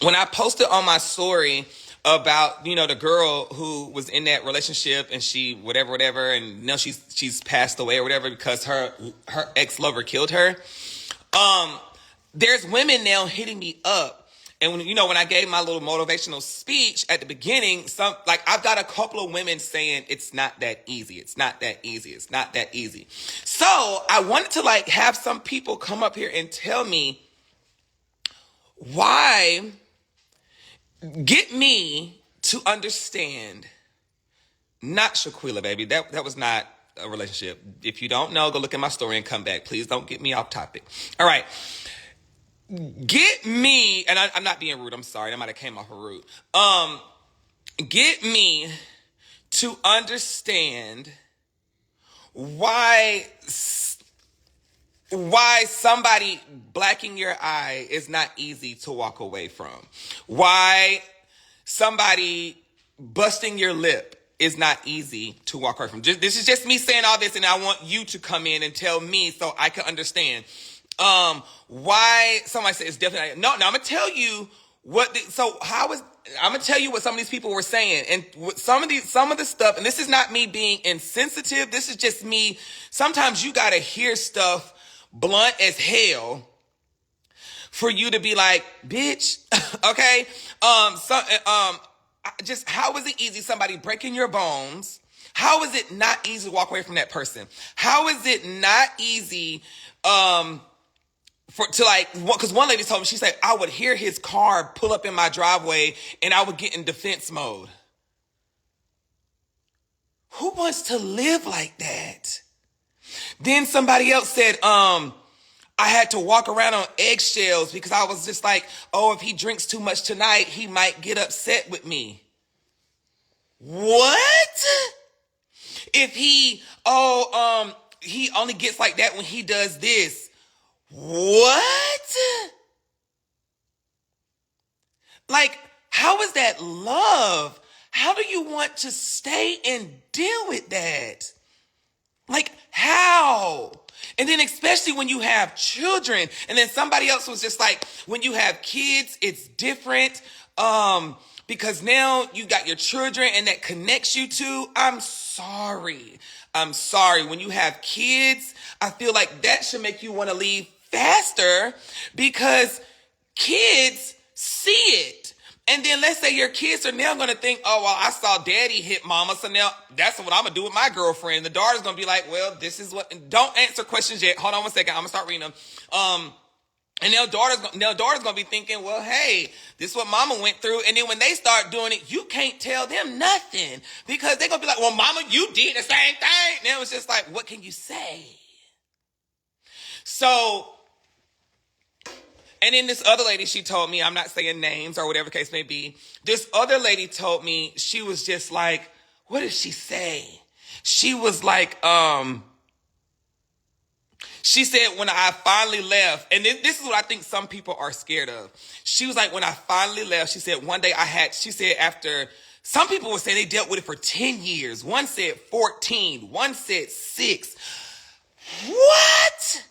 when I posted on my story about, the girl who was in that relationship and she whatever, and now she's passed away or whatever because her ex-lover killed her. There's women now hitting me up. And when I gave my little motivational speech at the beginning, I've got a couple of women saying it's not that easy. It's not that easy. It's not that easy. So I wanted to have some people come up here and tell me why. Get me to understand, not Shaquilla, baby. That was not a relationship. If you don't know, go look at my story and come back. Please don't get me off topic. All right. Get me, and I'm not being rude. I'm sorry. That might have came off rude. Get me to understand why somebody blacking your eye is not easy to walk away from. Why somebody busting your lip is not easy to walk away from. This is just me saying all this, and I want you to come in and tell me so I can understand why somebody said it's definitely no. Now I'm gonna tell you I'm gonna tell you what some of these people were saying, and some of the stuff. And this is not me being insensitive. This is just me. Sometimes you gotta hear stuff blunt as hell for you to be like, bitch. Okay. Just how is it easy? Somebody breaking your bones. How is it not easy to walk away from that person? How is it not easy? Because one lady told me, she said, I would hear his car pull up in my driveway and I would get in defense mode. Who wants to live like that? Then somebody else said, I had to walk around on eggshells because I was just like, oh, if he drinks too much tonight, he might get upset with me. What? If he only gets like that when he does this. What? How is that love? How do you want to stay and deal with that? How? And then especially when you have children, and then somebody else was just like, when you have kids, it's different. Because now you got your children and that connects you to, I'm sorry. When you have kids, I feel like that should make you want to leave faster because kids see it. And then let's say your kids are now going to think, oh, well, I saw daddy hit mama, so now that's what I'm going to do with my girlfriend. The daughter's going to be like, well, this is what, don't answer questions yet. Hold on one second. I'm going to start reading them. And their daughter's going to be thinking, well, hey, this is what mama went through. And then when they start doing it, you can't tell them nothing because they're going to be like, well, mama, you did the same thing. Now it's just like, what can you say? So, and then this other lady, she told me, I'm not saying names or whatever case may be. This other lady told me, she was just like, what did she say? She was like, she said, when I finally left, and this is what I think some people are scared of. She was like, when I finally left, she said, one day she said after, some people would say they dealt with it for 10 years. One said 14. One said 6. What?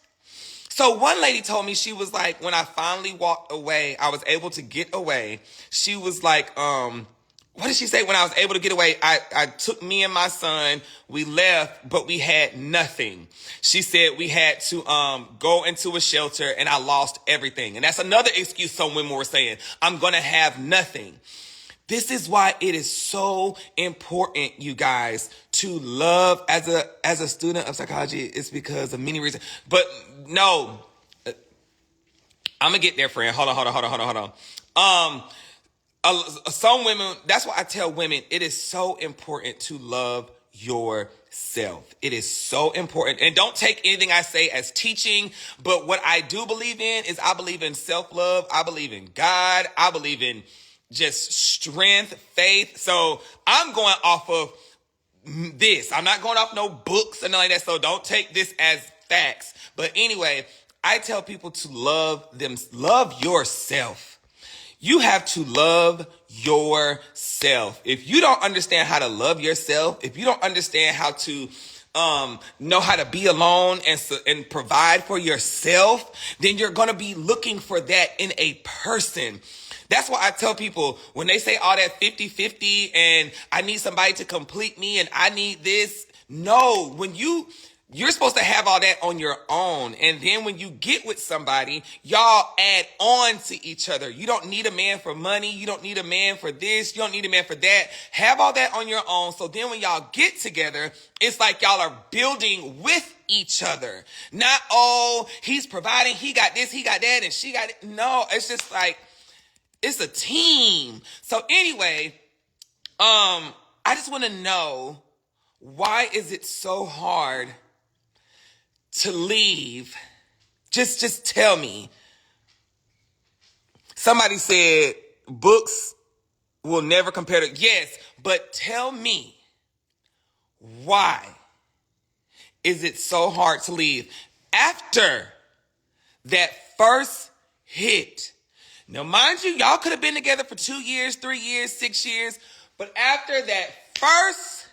So one lady told me, she was like, when I finally walked away, I was able to get away. She was like, what did she say? When I was able to get away, I took me and my son, we left, but we had nothing. She said we had to go into a shelter and I lost everything. And that's another excuse some women were saying, I'm going to have nothing. This is why it is so important, you guys, to love as a student of psychology. It's because of many reasons. But no, I'm going to get there, friend. Hold on. Some women, that's why I tell women, it is so important to love yourself. It is so important. And don't take anything I say as teaching, but what I do believe in is I believe in self-love. I believe in God. I believe in just strength, faith. So I'm going off of this. I'm not going off no books and nothing like that. So don't take this as facts. But anyway, I tell people to love yourself. You have to love yourself. If you don't understand how to love yourself, if you don't understand how to know how to be alone and provide for yourself, then you're going to be looking for that in a person. That's why I tell people when they say all that 50-50 and I need somebody to complete me and I need this. No, you're supposed to have all that on your own. And then when you get with somebody, y'all add on to each other. You don't need a man for money. You don't need a man for this. You don't need a man for that. Have all that on your own. So then when y'all get together, it's like y'all are building with each other. Not, oh, he's providing, he got this, he got that, and she got it. No, it's just like, it's a team. So anyway, I just want to know, why is it so hard to leave? Just tell me. Somebody said books will never compare to, yes, but tell me, why is it so hard to leave after that first hit? Now, mind you, y'all could have been together for 2 years, 3 years, 6 years, but after that first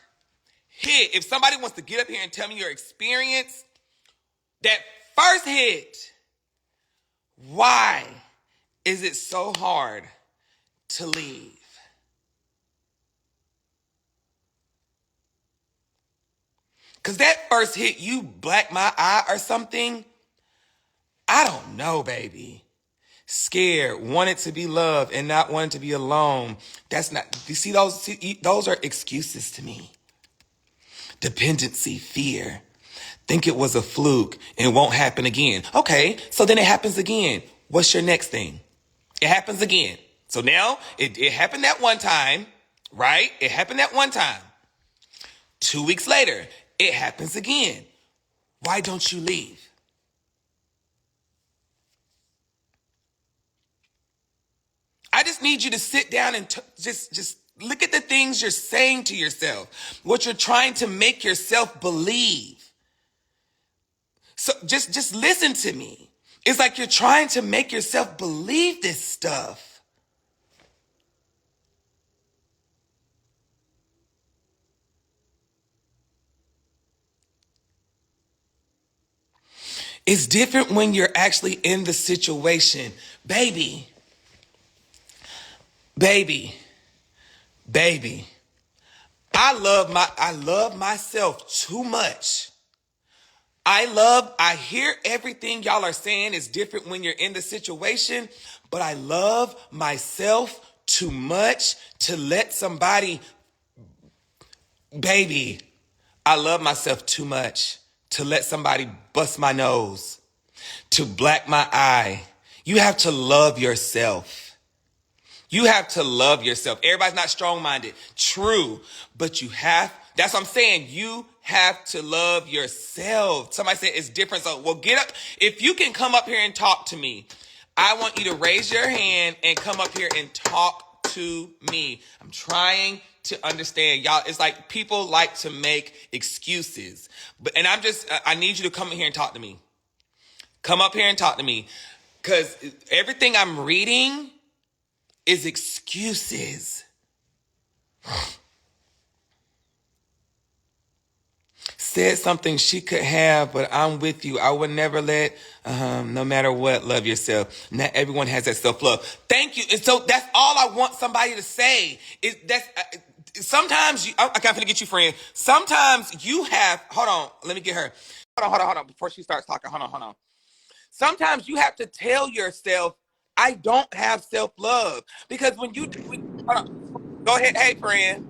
hit, if somebody wants to get up here and tell me your experience, that first hit, why is it so hard to leave? Because that first hit, you black my eye or something, I don't know, baby. Scared, wanted to be loved and not wanted to be alone. That's not, you see, those are excuses to me. Dependency, fear. Think it was a fluke and it won't happen again. Okay, so then it happens again. What's your next thing? It happens again. So now it happened that one time, right? It happened that one time. 2 weeks later, it happens again. Why don't you leave? I just need you to sit down and just look at the things you're saying to yourself, what you're trying to make yourself believe. So just listen to me. It's like you're trying to make yourself believe this stuff. It's different when you're actually in the situation. Baby, baby, baby. I love myself too much. I hear everything y'all are saying is different when you're in the situation, but I love myself too much to let somebody, baby, I love myself too much to let somebody bust my nose, to black my eye. You have to love yourself. You have to love yourself. Everybody's not strong-minded. True. But that's what I'm saying. You have to love yourself. Somebody said it's different. So, well, get up. If you can come up here and talk to me, I want you to raise your hand and come up here and talk to me. I'm trying to understand. Y'all, it's like people like to make excuses. And I need you to come in here and talk to me. Come up here and talk to me. Because everything I'm reading is excuses. Said something she could have, but I'm with you. I would never let, no matter what, love yourself. Not everyone has that self-love. Thank you. And so that's all I want somebody to say. Sometimes, I'm going to get you, friend. Sometimes you have, hold on, let me get her. Hold on, before she starts talking, hold on. Sometimes you have to tell yourself, I don't have self-love. Because hold on. Go ahead. Hey, friend.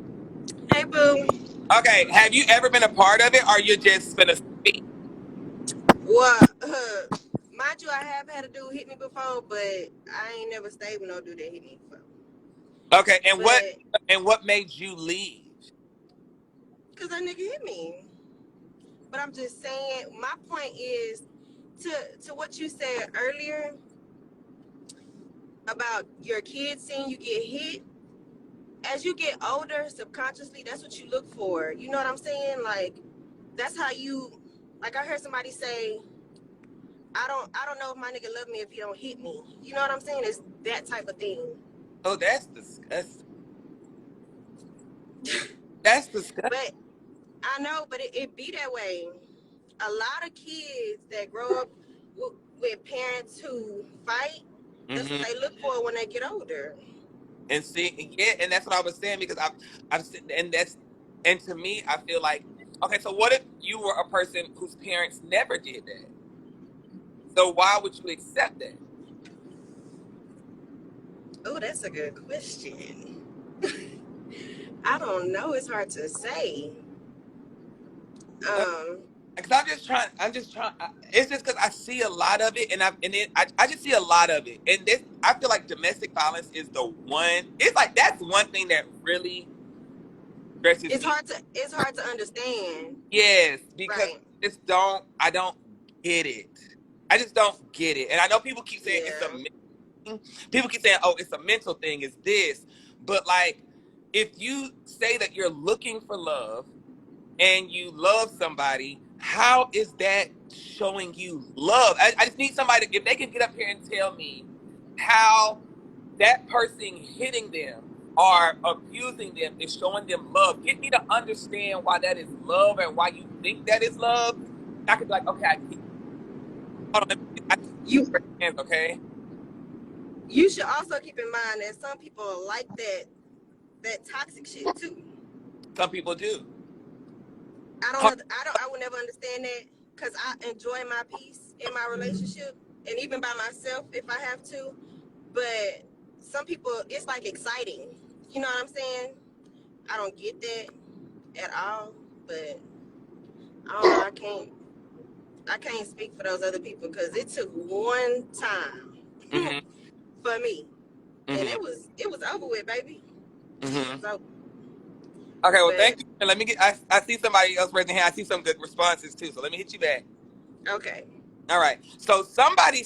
Hey, boo. Okay, have you ever been a part of it, or you just been a speak? Well, mind you, I have had a dude hit me before, but I ain't never stayed with no dude that hit me before. Okay, But and what made you leave? because that nigga hit me. But I'm just saying, my point is to what you said earlier about your kids seeing you get hit. As you get older, subconsciously, that's what you look for. You know what I'm saying? Like, that's how you. Like, I heard somebody say, I don't know if my nigga love me if he don't hit me. You know what I'm saying? It's that type of thing. Oh, that's disgusting. That's disgusting. But I know, but it be that way. A lot of kids that grow up with parents who fight, That's what Mm-hmm. they look for when they get older. And see, yeah, and that's what I was saying because I've and to me, I feel like, okay, so what if you were a person whose parents never did that? So why would you accept that? Oh, that's a good question. I don't know. It's hard to say. Um, Because I'm just trying. It's just because I see a lot of it, and I just see a lot of it, and this I feel like domestic violence is the one. It's like that's one thing that really stresses me. it's hard to understand. Yes, because Right. I don't get it. I just don't get it, and I know people keep saying it's a Yeah. people keep saying, oh, it's a mental thing, it's this, but like if you say that you're looking for love and you love somebody, how is that showing you love? I just need somebody, if they can get up here and tell me how that person hitting them or abusing them is showing them love. Get me to understand why that is love and why you think that is love. I could be like, okay, I get it. Hold on, I You hands, okay? you should also keep in mind that some people like that toxic shit too. Some people do. I don't know. I would never understand that because I enjoy my peace in my relationship and even by myself if I have to. But some people, it's like exciting. You know what I'm saying? I don't get that at all. But I don't know. I can't speak for those other people because it took one time Mm-hmm, for me, and mm-hmm, it was over with, baby. It mm-hmm. was over. Okay, well, thank But you. And let me get, I see somebody else raising their hand. I see some good responses too. So let me hit you back. okay, All right. So somebody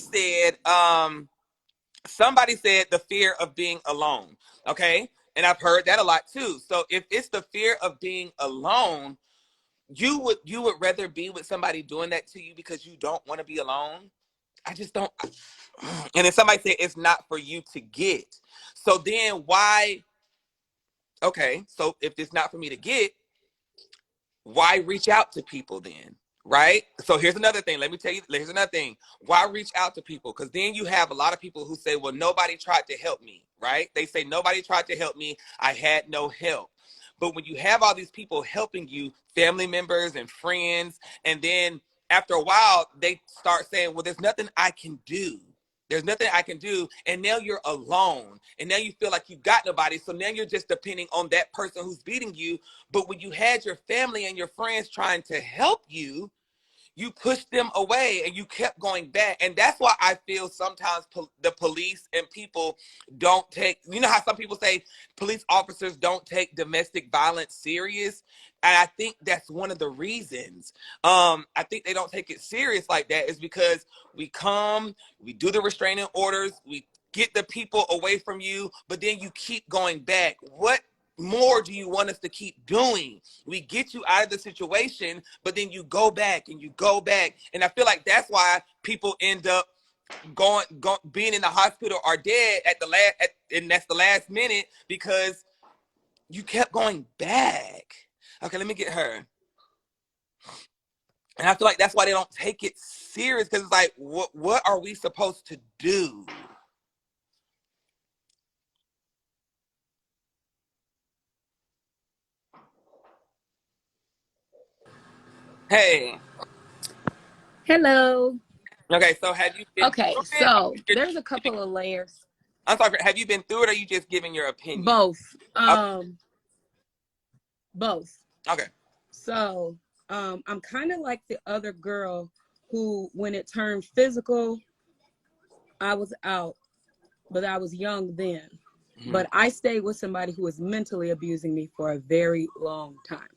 said the fear of being alone. Okay. And I've heard that a lot too. So if it's the fear of being alone, you would rather be with somebody doing that to you because you don't want to be alone. I just don't. And then somebody said it's not for you to get. So then why? Okay. So if it's not for me to get, why reach out to people then? Right? So here's another thing. Let me tell you, here's another thing. Why reach out to people? Because then you have a lot of people who say, well, nobody tried to help me, right? They say nobody tried to help me. I had no help. But when you have all these people helping you, family members and friends, and then after a while, they start saying, well, there's nothing I can do. There's nothing I can do. And now you're alone. And now you feel like you've got nobody. So now you're just depending on that person who's beating you. But when you had your family and your friends trying to help you pushed them away and you kept going back. And that's why I feel sometimes the police and people don't take, you know how some people say police officers don't take domestic violence serious. And I think that's one of the reasons. I think they don't take it serious like that is because we do the restraining orders, we get the people away from you, but then you keep going back. What more do you want us to keep doing? We get you out of the situation, but then you go back and you go back. And I feel like that's why people end up being in the hospital or dead at the last, and that's the last minute because you kept going back. Okay, let me get her. And I feel like that's why they don't take it serious because it's like, what are we supposed to do? Hey, Hello. okay, so have you been Okay, through it? so there's a couple of layers. I'm sorry, have you been through it or are you just giving your opinion? Both. Okay. Both. Okay. So, I'm kind of like the other girl who, when it turned physical, I was out, but I was young then. Mm-hmm. But I stayed with somebody who was mentally abusing me for a very long time.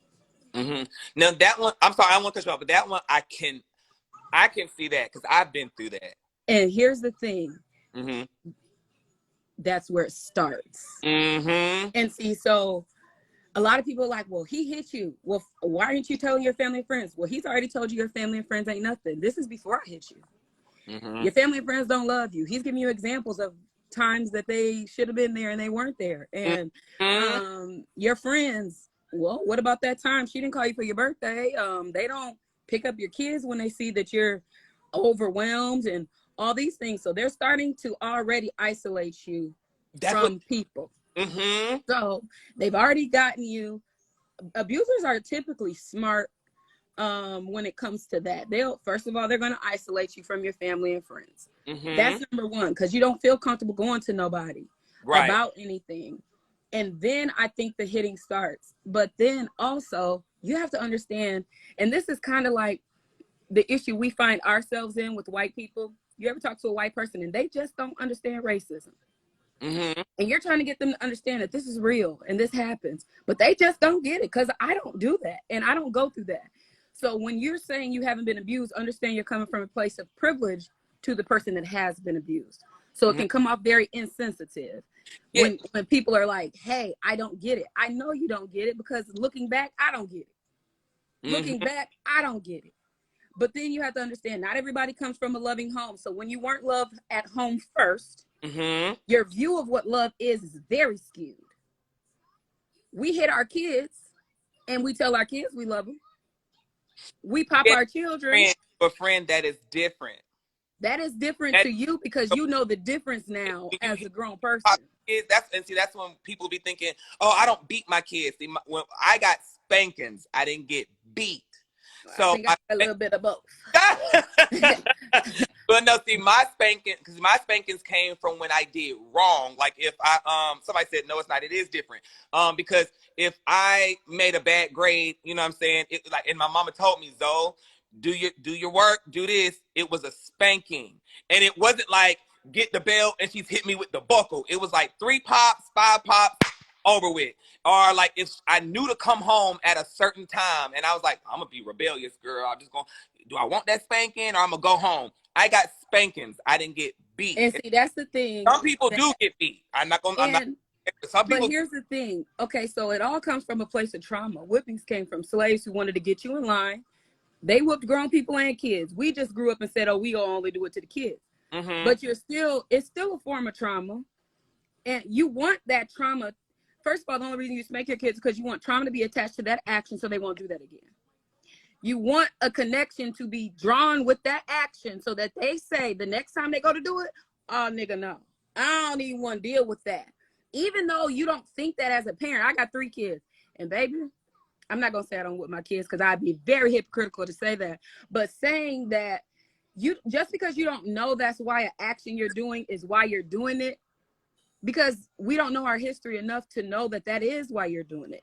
Mm-hmm. Now that one, I'm sorry, I won't cut you off, but that one I can see that because I've been through that. And here's the thing. Mm-hmm. That's where it starts. Mm-hmm. And see, so a lot of people are like, well, he hit you. Well, why aren't you telling your family and friends? Well, he's already told you your family and friends ain't nothing. This is before I hit you. Mm-hmm. Your family and friends don't love you. He's giving you examples of times that they should have been there and they weren't there. And your friends, well, what about that time she didn't call you for your birthday? They don't pick up your kids when they see that you're overwhelmed and all these things. So they're starting to already isolate you That's what. from people. Mm-hmm. So they've already gotten you. Abusers are typically smart when it comes to that. They'll, first of all, they're going to isolate you from your family and friends. Mm-hmm. That's number one, because you don't feel comfortable going to nobody Right. about anything. And then I think the hitting starts. But then also, you have to understand, and this is kind of like the issue we find ourselves in with white people. You ever talk to a white person and they just don't understand racism? Mm-hmm. And you're trying to get them to understand that this is real and this happens, but they just don't get it, because I don't do that and I don't go through that. So when you're saying you haven't been abused, understand you're coming from a place of privilege to the person that has been abused. So it Mm-hmm. can come off very insensitive Yeah. when people are like, hey, I don't get it. I know you don't get it, because looking back, I don't get it. Looking Mm-hmm. back, I don't get it. But then you have to understand, not everybody comes from a loving home. So when you weren't loved at home first, Mm-hmm. your view of what love is very skewed. We hit our kids and we tell our kids we love them. We pop Yeah, our children. friend, a friend that is different. That is different That to you, because you know the difference now when as you a grown pop person. kids, that's when people be thinking, oh, I don't beat my kids. See, when I got spankings, I didn't get beat. I So think I got a little bit of both. but no, see, my spankings came from when I did wrong. Like if I somebody said no, it's not. It is different. Because if I made a bad grade, you know what I'm saying? It like, and my mama told me, Zoe, do your work, do this. It was a spanking, and it wasn't like get the belt and she's hit me with the buckle. It was like 3 pops, 5 pops, over with. Or like if I knew to come home at a certain time and I was like, I'm gonna be rebellious, girl. I'm just gonna, do I want that spanking or I'm gonna go home? I got spankings. I didn't get beat. And see, that's the thing. Some people That, do get beat. I'm not, and some but people. here's the thing. Okay, so it all comes from a place of trauma. Whippings came from slaves who wanted to get you in line. They whooped grown people and kids. We just grew up and said, oh, we only do it to the kids. Mm-hmm. But it's still a form of trauma. And you want that trauma. First of all, the only reason you spank your kids is because you want trauma to be attached to that action so they won't do that again. You want a connection to be drawn with that action so that they say the next time they go to do it, oh, nigga, no. I don't even want to deal with that. Even though you don't think that as a parent. I got 3 kids. And baby, I'm not going to say I don't whip my kids, because I'd be very hypocritical to say that. But saying that you, just because you don't know that's why an action you're doing is why you're doing it, because we don't know our history enough to know that that is why you're doing it.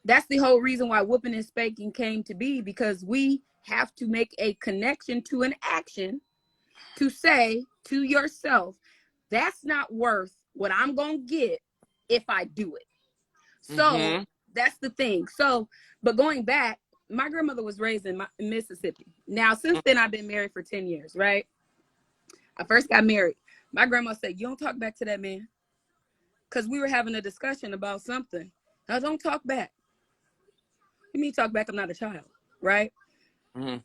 That's the whole reason why whooping and spanking came to be, because we have to make a connection to an action to say to yourself, that's not worth what I'm going to get if I do it. So Mm-hmm. that's the thing. So, but going back, my grandmother was raised in Mississippi. Now, since then, I've been married for 10 years, right? I first got married. My grandma said, you don't talk back to that man. Because we were having a discussion about something. Now, don't talk back. You mean talk back? I'm not a child, right? Mm-hmm.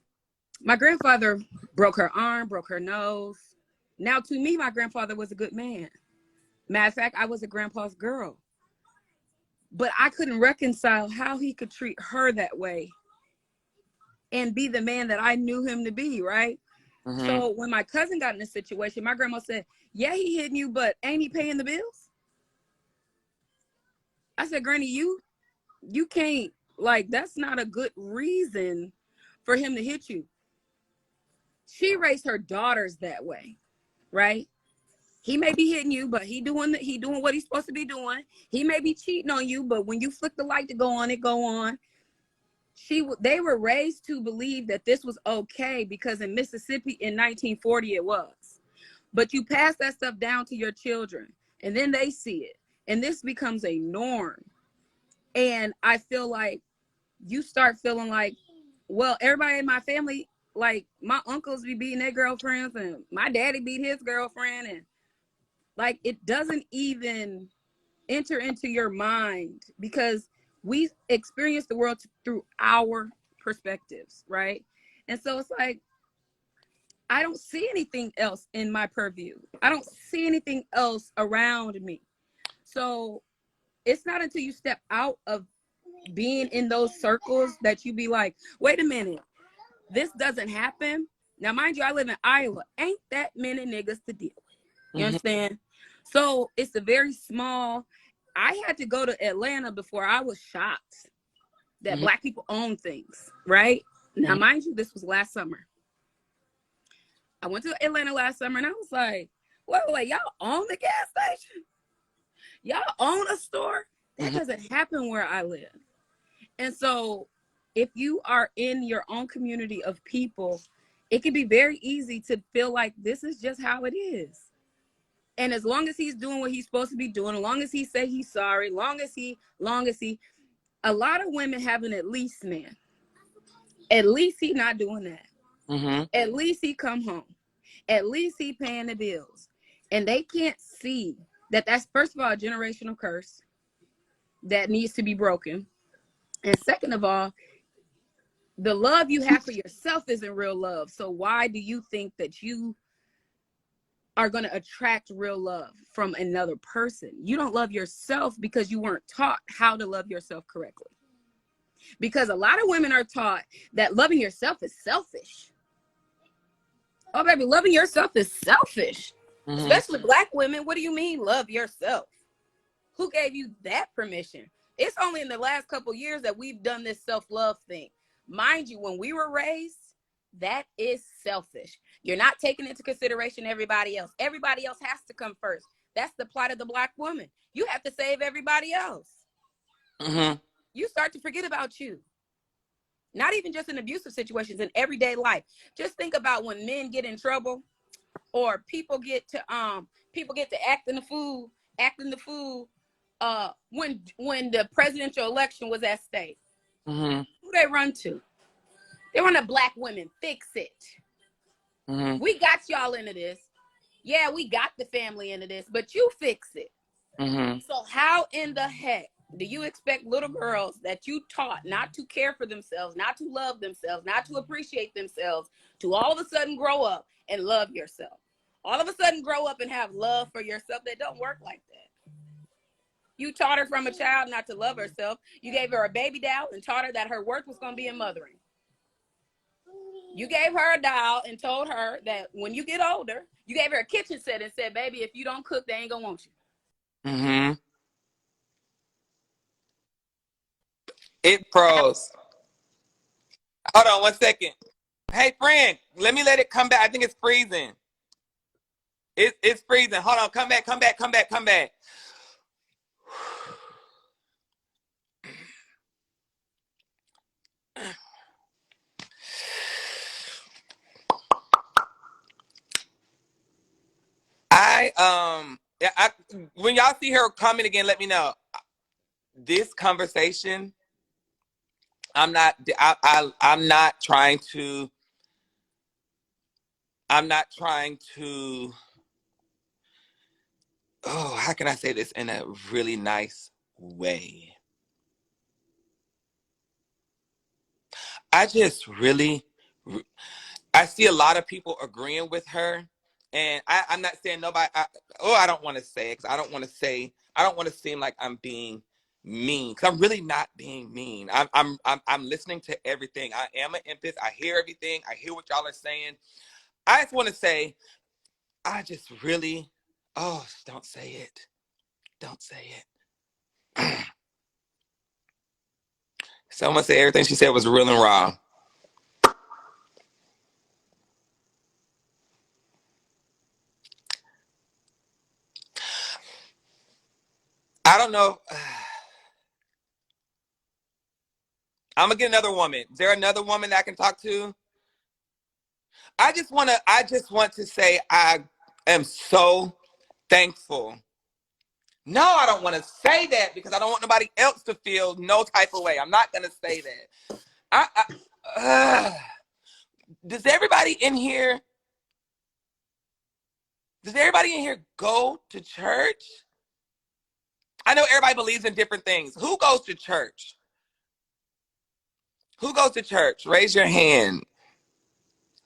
My grandfather broke her arm, broke her nose. Now, to me, my grandfather was a good man. Matter of fact, I was a grandpa's girl. But I couldn't reconcile how he could treat her that way and be the man that I knew him to be, right? Mm-hmm. So when my cousin got in this situation, my grandma said, yeah, he hitting you, but ain't he paying the bills? I said, Granny, you can't, like, that's not a good reason for him to hit you. She raised her daughters that way, right? He may be hitting you, but he doing what he's supposed to be doing. He may be cheating on you, but when you flick the light to go on, it go on. They were raised to believe that this was okay, because in Mississippi in 1940 it was. But you pass that stuff down to your children, and then they see it, and this becomes a norm. And I feel like you start feeling like, well, everybody in my family, like my uncles be beating their girlfriends, and my daddy beat his girlfriend, and like it doesn't even enter into your mind, because we experience the world through our perspectives, right? And so it's like, I don't see anything else in my purview. I don't see anything else around me. So it's not until you step out of being in those circles that you be like, wait a minute, this doesn't happen. Now, mind you, I live in Iowa. Ain't that many niggas to deal with. You Mm-hmm. understand? So it's a very small. I had to go to Atlanta before I was shocked that Mm-hmm. Black people own things, right? Now, Mm-hmm. mind you, this was last summer. I went to Atlanta last summer and I was like, wait, y'all own the gas station? Y'all own a store? That Mm-hmm. doesn't happen where I live. And so if you are in your own community of people, it can be very easy to feel like this is just how it is. And as long as he's doing what he's supposed to be doing, as long as he say he's sorry, long as he, a lot of women have an at least man. At least he not doing that. Mm-hmm. At least he come home. At least he paying the bills. And they can't see that that's, first of all, a generational curse that needs to be broken. And second of all, the love you have for yourself isn't real love. So why do you think that you are going to attract real love from another person? You don't love yourself because you weren't taught how to love yourself correctly. Because a lot of women are taught that loving yourself is selfish. Oh, baby, loving yourself is selfish. Mm-hmm. Especially Black women. What do you mean, love yourself? Who gave you that permission? It's only in the last couple years that we've done this self-love thing. Mind you, when we were raised, that is selfish. You're not taking into consideration everybody else. Everybody else has to come first. That's the plight of the Black woman. You have to save everybody else. Mm-hmm. You start to forget about you. Not even just in abusive situations, in everyday life. Just think about when men get in trouble or people get to acting the fool when the presidential election was at stake. Mm-hmm. Who they run to? They run to Black women. Fix it. Mm-hmm. We got y'all into this. Yeah, we got the family into this, but you fix it. Mm-hmm. So how in the heck do you expect little girls that you taught not to care for themselves, not to love themselves, not to appreciate themselves, to all of a sudden grow up and love yourself? All of a sudden grow up and have love for yourself. That don't work like that. You taught her from a child not to love herself. You gave her a baby doll and taught her that her worth was going to be in mothering. You gave her a doll and told her that when you get older, you gave her a kitchen set and said, baby, if you don't cook, they ain't going to want you. Mm-hmm. It froze. Hold on 1 second. Hey, friend, let it come back. I think it's freezing. It's freezing. Hold on. Come back. Yeah, when y'all see her comment again, let me know. This conversation, I'm not trying to oh, how can I say this in a really nice way? I just really I see a lot of people agreeing with her, and I'm not saying nobody. I don't want to say it because I don't want to seem like I'm being mean because I'm really not being mean. I'm listening to everything. I am an empath. I hear everything. I hear what y'all are saying. I just want to say, I just really, oh, don't say it, don't say it. Someone said everything she said was real and raw. I don't know. I'm gonna get another woman. Is there another woman that I can talk to? I just want to say I am so thankful. No, I don't want to say that because I don't want nobody else to feel no type of way. I'm not gonna say that. Uh, does everybody in here go to church? I know everybody believes in different things. Who goes to church? Who goes to church? Raise your hand.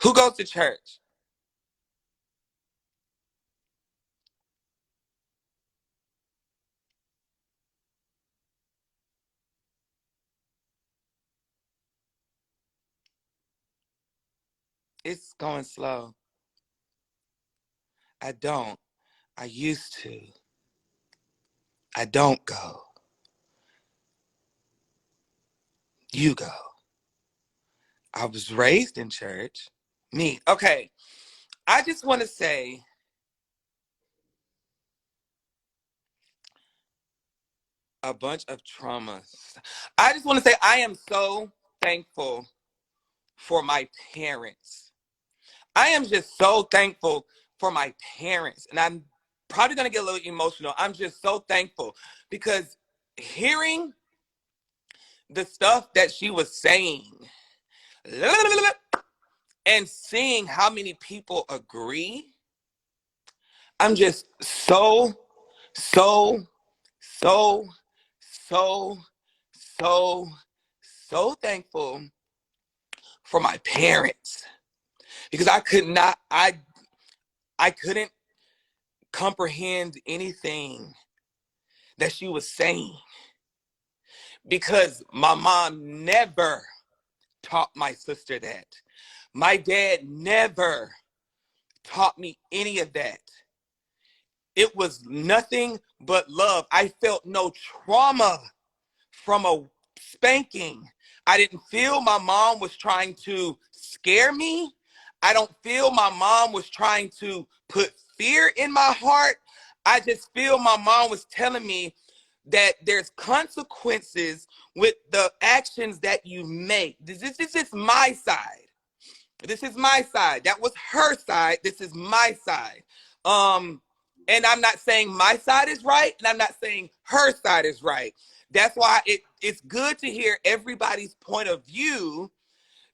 Who goes to church? It's going slow. I don't. I used to. I don't go. You go. I was raised in church. Me. Okay. I just want to say a bunch of traumas. I just want to say I am so thankful for my parents. I am just so thankful for my parents. And I'm probably going to get a little emotional. I'm just so thankful because hearing the stuff that she was saying and seeing how many people agree, I'm just so, so, so, so, so, so thankful for my parents because I couldn't comprehend anything that she was saying because my mom never taught my sister that. My dad never taught me any of that. It was nothing but love. I felt no trauma from a spanking. I didn't feel my mom was trying to scare me. I don't feel my mom was trying to put fear in my heart. I just feel my mom was telling me that there's consequences with the actions that you make. This is my side. This is my side. That was her side. This is my side. And I'm not saying my side is right, and I'm not saying her side is right. That's why it's good to hear everybody's point of view.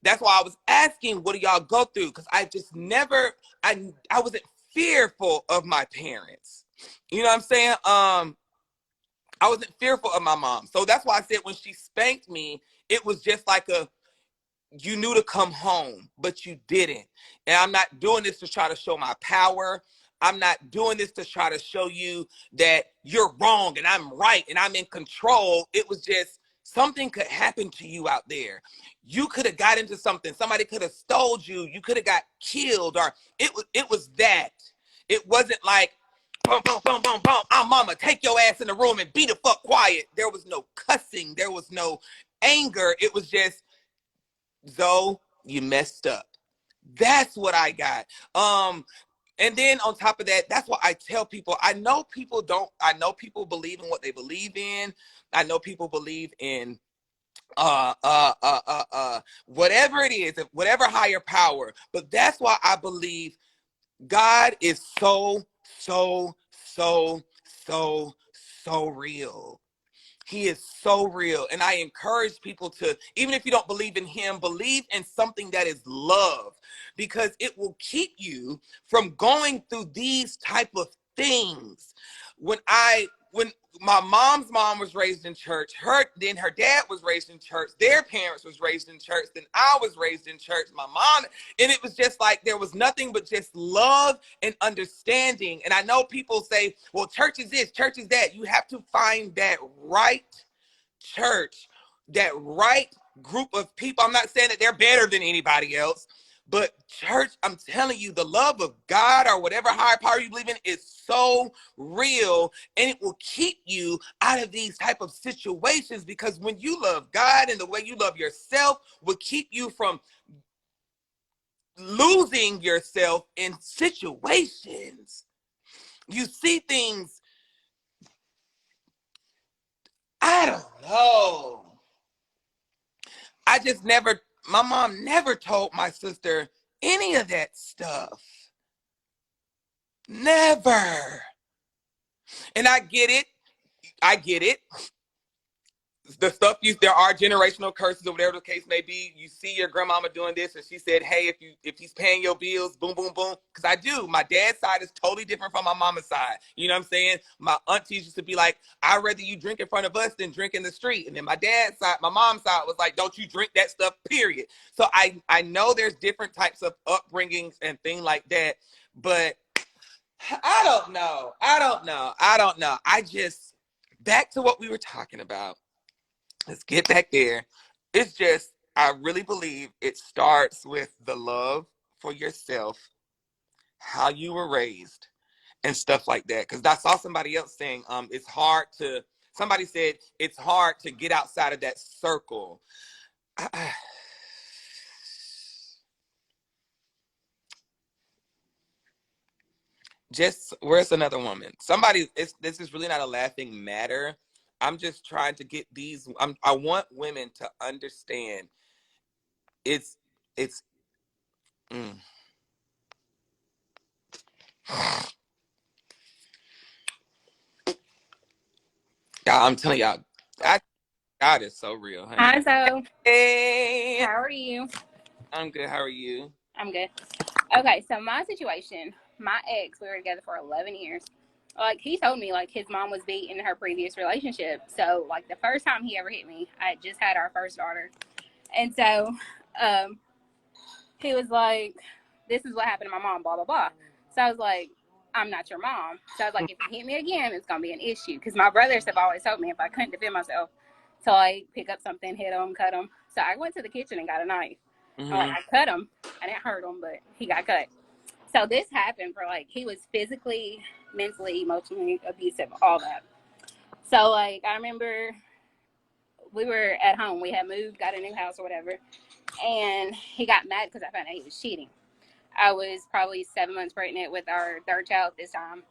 That's why I was asking, what do y'all go through? Because I just never, I wasn't fearful of my parents. You know what I'm saying? I wasn't fearful of my mom. So that's why I said when she spanked me, it was just like you knew to come home, but you didn't. And I'm not doing this to try to show my power. I'm not doing this to try to show you that you're wrong and I'm right and I'm in control. It was just something could happen to you out there. You could have got into something. Somebody could have stole you. You could have got killed, or it was that. It wasn't like boom, boom, boom, boom, boom. I'm mama, take your ass in the room and be the fuck quiet. There was no cussing. There was no anger. It was just, Zoe, you messed up. That's what I got. And then on top of that, that's why I tell people, I know people believe in what they believe in. I know people believe in whatever it is, whatever higher power. But that's why I believe God is so, so, so, so, so real. He is so real. And I encourage people to, even if you don't believe in him, believe in something that is love, because it will keep you from going through these type of things. When my mom's mom was raised in church, then her dad was raised in church, their parents was raised in church, then I was raised in church, my mom, and it was just like there was nothing but just love and understanding. And I know people say, well, church is this, church is that. You have to find that right church, that right group of people. I'm not saying that they're better than anybody else, but church, I'm telling you, the love of God or whatever higher power you believe in is so real, and it will keep you out of these type of situations, because when you love God and the way you love yourself will keep you from losing yourself in situations. You see things, I don't know. My mom never told my sister any of that stuff. Never. And I get it. I get it. The stuff there are generational curses or whatever the case may be. You see your grandmama doing this, and she said, hey, if he's paying your bills, boom, boom, boom. Because I do. My dad's side is totally different from my mama's side. You know what I'm saying? My aunties used to be like, I'd rather you drink in front of us than drink in the street. And then my dad's side, my mom's side was like, don't you drink that stuff, period. So I know there's different types of upbringings and things like that. But I don't know. I just, back to what we were talking about. Let's get back there. It's just, I really believe it starts with the love for yourself how you were raised and stuff like that. Because I saw somebody else saying, it's hard to. Somebody said it's hard to get outside of that circle. Just where's another woman? Somebody. This is really not a laughing matter. I'm just trying to get these. I want women to understand. It's. Mm. God, I'm telling y'all, God is so real, honey. Hi, Zoe. Hey, How are you? I'm good. How are you? I'm good. Okay, so my situation, my ex, we were together for 11 years. Like, he told me, like, his mom was beat in her previous relationship. So, like, the first time he ever hit me, I just had our first daughter. And so, um, he was like, this is what happened to my mom, blah, blah, blah. So I was like, I'm not your mom. So I was like, if you hit me again, it's going to be an issue. Because my brothers have always told me if I couldn't defend myself, to, like, pick up something, hit him, cut him. So I went to the kitchen and got a knife. Mm-hmm. Like, I cut him. I didn't hurt him, but he got cut. So this happened for, like, he was physically, mentally, emotionally abusive, all that. So, like, I remember we were at home. We had moved, got a new house or whatever. And he got mad because I found out he was cheating. I was probably 7 months pregnant with our third child this time.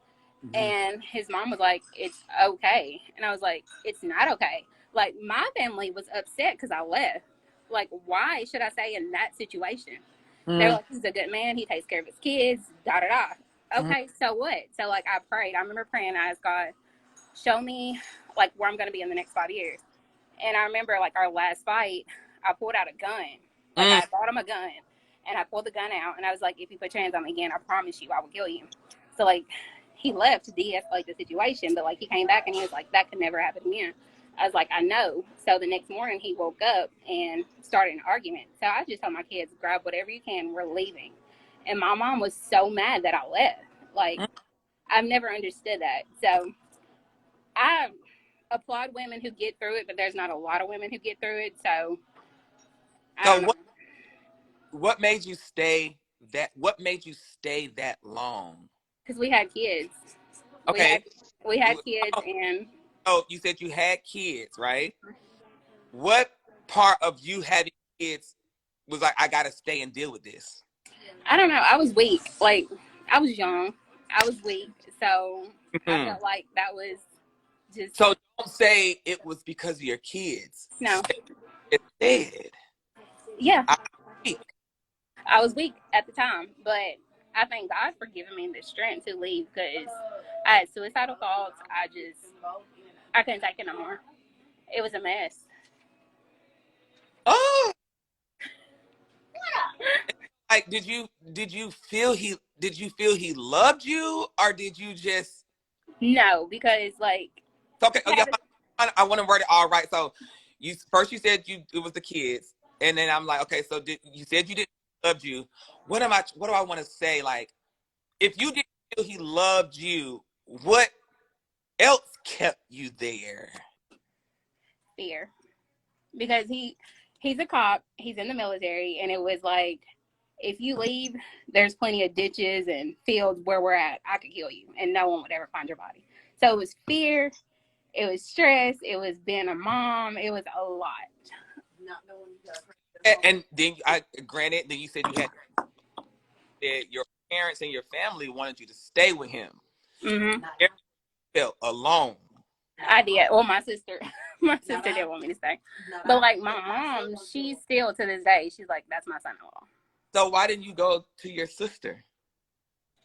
Mm-hmm. And his mom was like, it's okay. And I was like, it's not okay. Like, my family was upset because I left. Like, why should I stay in that situation? Mm-hmm. They're like, he's a good man. He takes care of his kids, da, da, da. Okay, mm-hmm. So what? So, like, I prayed. I remember praying, I asked God, show me, like, where I'm going to be in the next 5 years. And I remember, like, our last fight, I pulled out a gun. Like, I bought him a gun. And I pulled the gun out. And I was like, if you put your hands on me again, I promise you I will kill you. So, like, he left to de-escalate the situation. But, like, he came back and he was like, that could never happen again. I was like, I know. So the next morning he woke up and started an argument. So I just told my kids, grab whatever you can. We're leaving. And my mom was so mad that I left. Like, I've never understood that. So I applaud women who get through it, but there's not a lot of women who get through it. So I don't know. What made you stay that long? Because we had kids. Okay. We had kids and... Oh, you said you had kids, right? What part of you having kids was like, I gotta stay and deal with this? I don't know. I was weak. Like, I was young. I was weak. So I felt like that was just... So don't say it was because of your kids. No. It said. Yeah. I was weak at the time, but I thank God for giving me the strength to leave because I had suicidal thoughts. I couldn't take it no more. It was a mess. Oh. Like, did you feel he loved you, or did you just... No, because, like... Okay, I want to word it all right. So you said it was the kids, and then I'm like, okay, so you said you didn't love you. What do I want to say? Like, if you didn't feel he loved you, what else kept you there? Fear. Because he's a cop, he's in the military, and it was like, if you leave, there's plenty of ditches and fields where we're at. I could kill you, and no one would ever find your body. So it was fear, it was stress, it was being a mom, it was a lot. And then granted, then you said that your parents and your family wanted you to stay with him. Mm-hmm. You felt alone. I did. Well, my sister didn't want me to stay. But, like, my mom, she's still to this day, she's like, that's my son-in-law. So why didn't you go to your sister?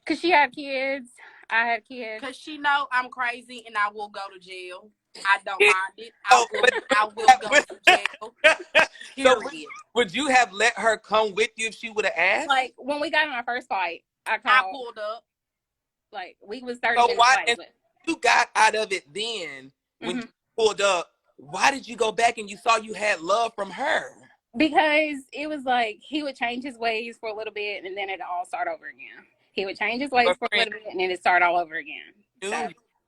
Because she had kids. I had kids. Because she know I'm crazy and I will go to jail. I don't mind it. I will go to jail. So would you have let her come with you if she would have asked? Like, when we got in our first fight, I pulled up. Like, we was 30 so minutes why, late. You got out of it then when you pulled up. Why did you go back and you saw you had love from her? Because it was like he would change his ways for a little bit and then it'd all start over again. He would change his ways for a little bit and then it'd start all over again.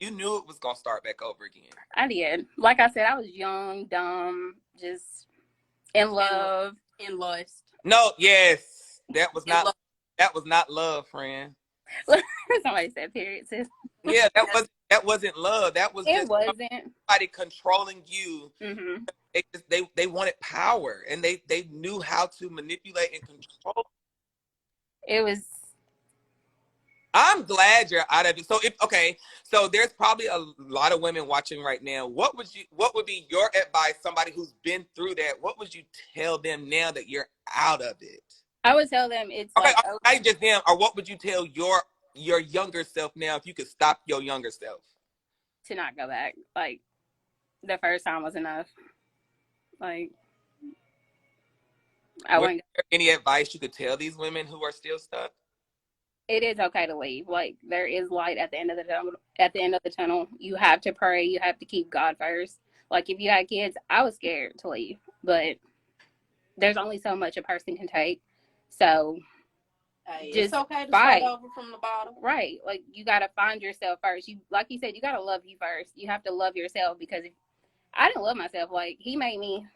You knew it was going to start back over again. I did. Like I said, I was young, dumb, just in love. In lust. No, yes. That was not... That was not love, friend. Somebody said period, sis. Yeah, that wasn't love. That was It just wasn't. somebody controlling you. Mm-hmm. They wanted power, and they knew how to manipulate and control. It was. I'm glad you're out of it. So there's probably a lot of women watching right now. What would be your advice? Somebody who's been through that, what would you tell them now that you're out of it? I would tell them it's Okay, like, oh, not just them, or what would you tell your younger self now if you could stop your younger self? to not go back. Like the first time was enough. Like I Was wouldn't. there any advice you could tell these women who are still stuck? It is okay to leave. Like there is light at the end of the tunnel. At the end of the tunnel, you have to pray. You have to keep God first. Like if you had kids, I was scared to leave, but there's only so much a person can take. So Hey, just it's okay to fight. start over from the bottom. Right. Like you gotta find yourself first. You like you said, you gotta love you first. You have to love yourself because if I didn't love myself, like he made me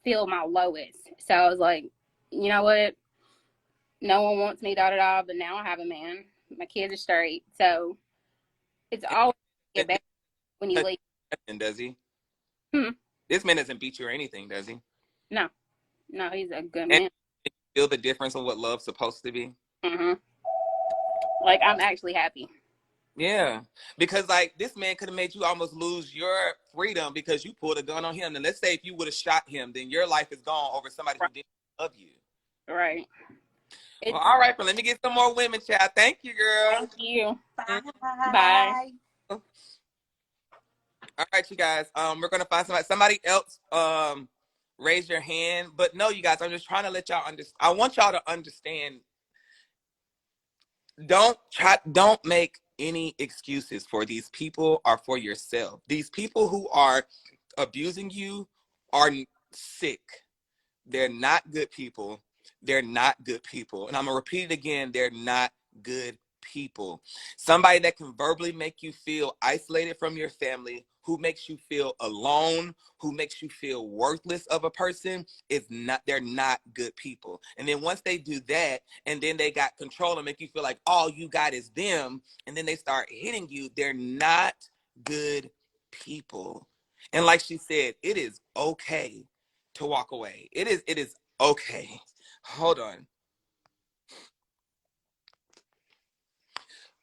feel my lowest. So I was like, you know what? No one wants me, da da da. But now I have a man. My kids are straight, so it's always get better when you leave. And does he? Hmm. This man doesn't beat you or anything, does he? No, he's a good And man. you feel the difference of what love's supposed to be? Mm-hmm. Like I'm actually happy. Yeah, because like this man could have made you almost lose your freedom because you pulled a gun on him. And let's say if you would have shot him, then your life is gone over somebody who didn't love you. Right. Well, all right, but let me get some more women, child. Thank you, girl. Thank you. Bye. Bye. All right, you guys. We're gonna find somebody else. Raise your hand. But no, you guys, I'm just trying to let y'all understand. I want y'all to understand. Don't make any excuses for these people or for yourself. These people who are abusing you are sick. They're not good people. They're not good people. And I'm going to repeat it again. They're not good people. Somebody that can verbally make you feel isolated from your family, who makes you feel alone, who makes you feel worthless of a person, they're not good people. And then once they do that, and then they got control and make you feel like all you got is them, and then they start hitting you, they're not good people. And like she said, it is okay to walk away. It is okay. Hold on.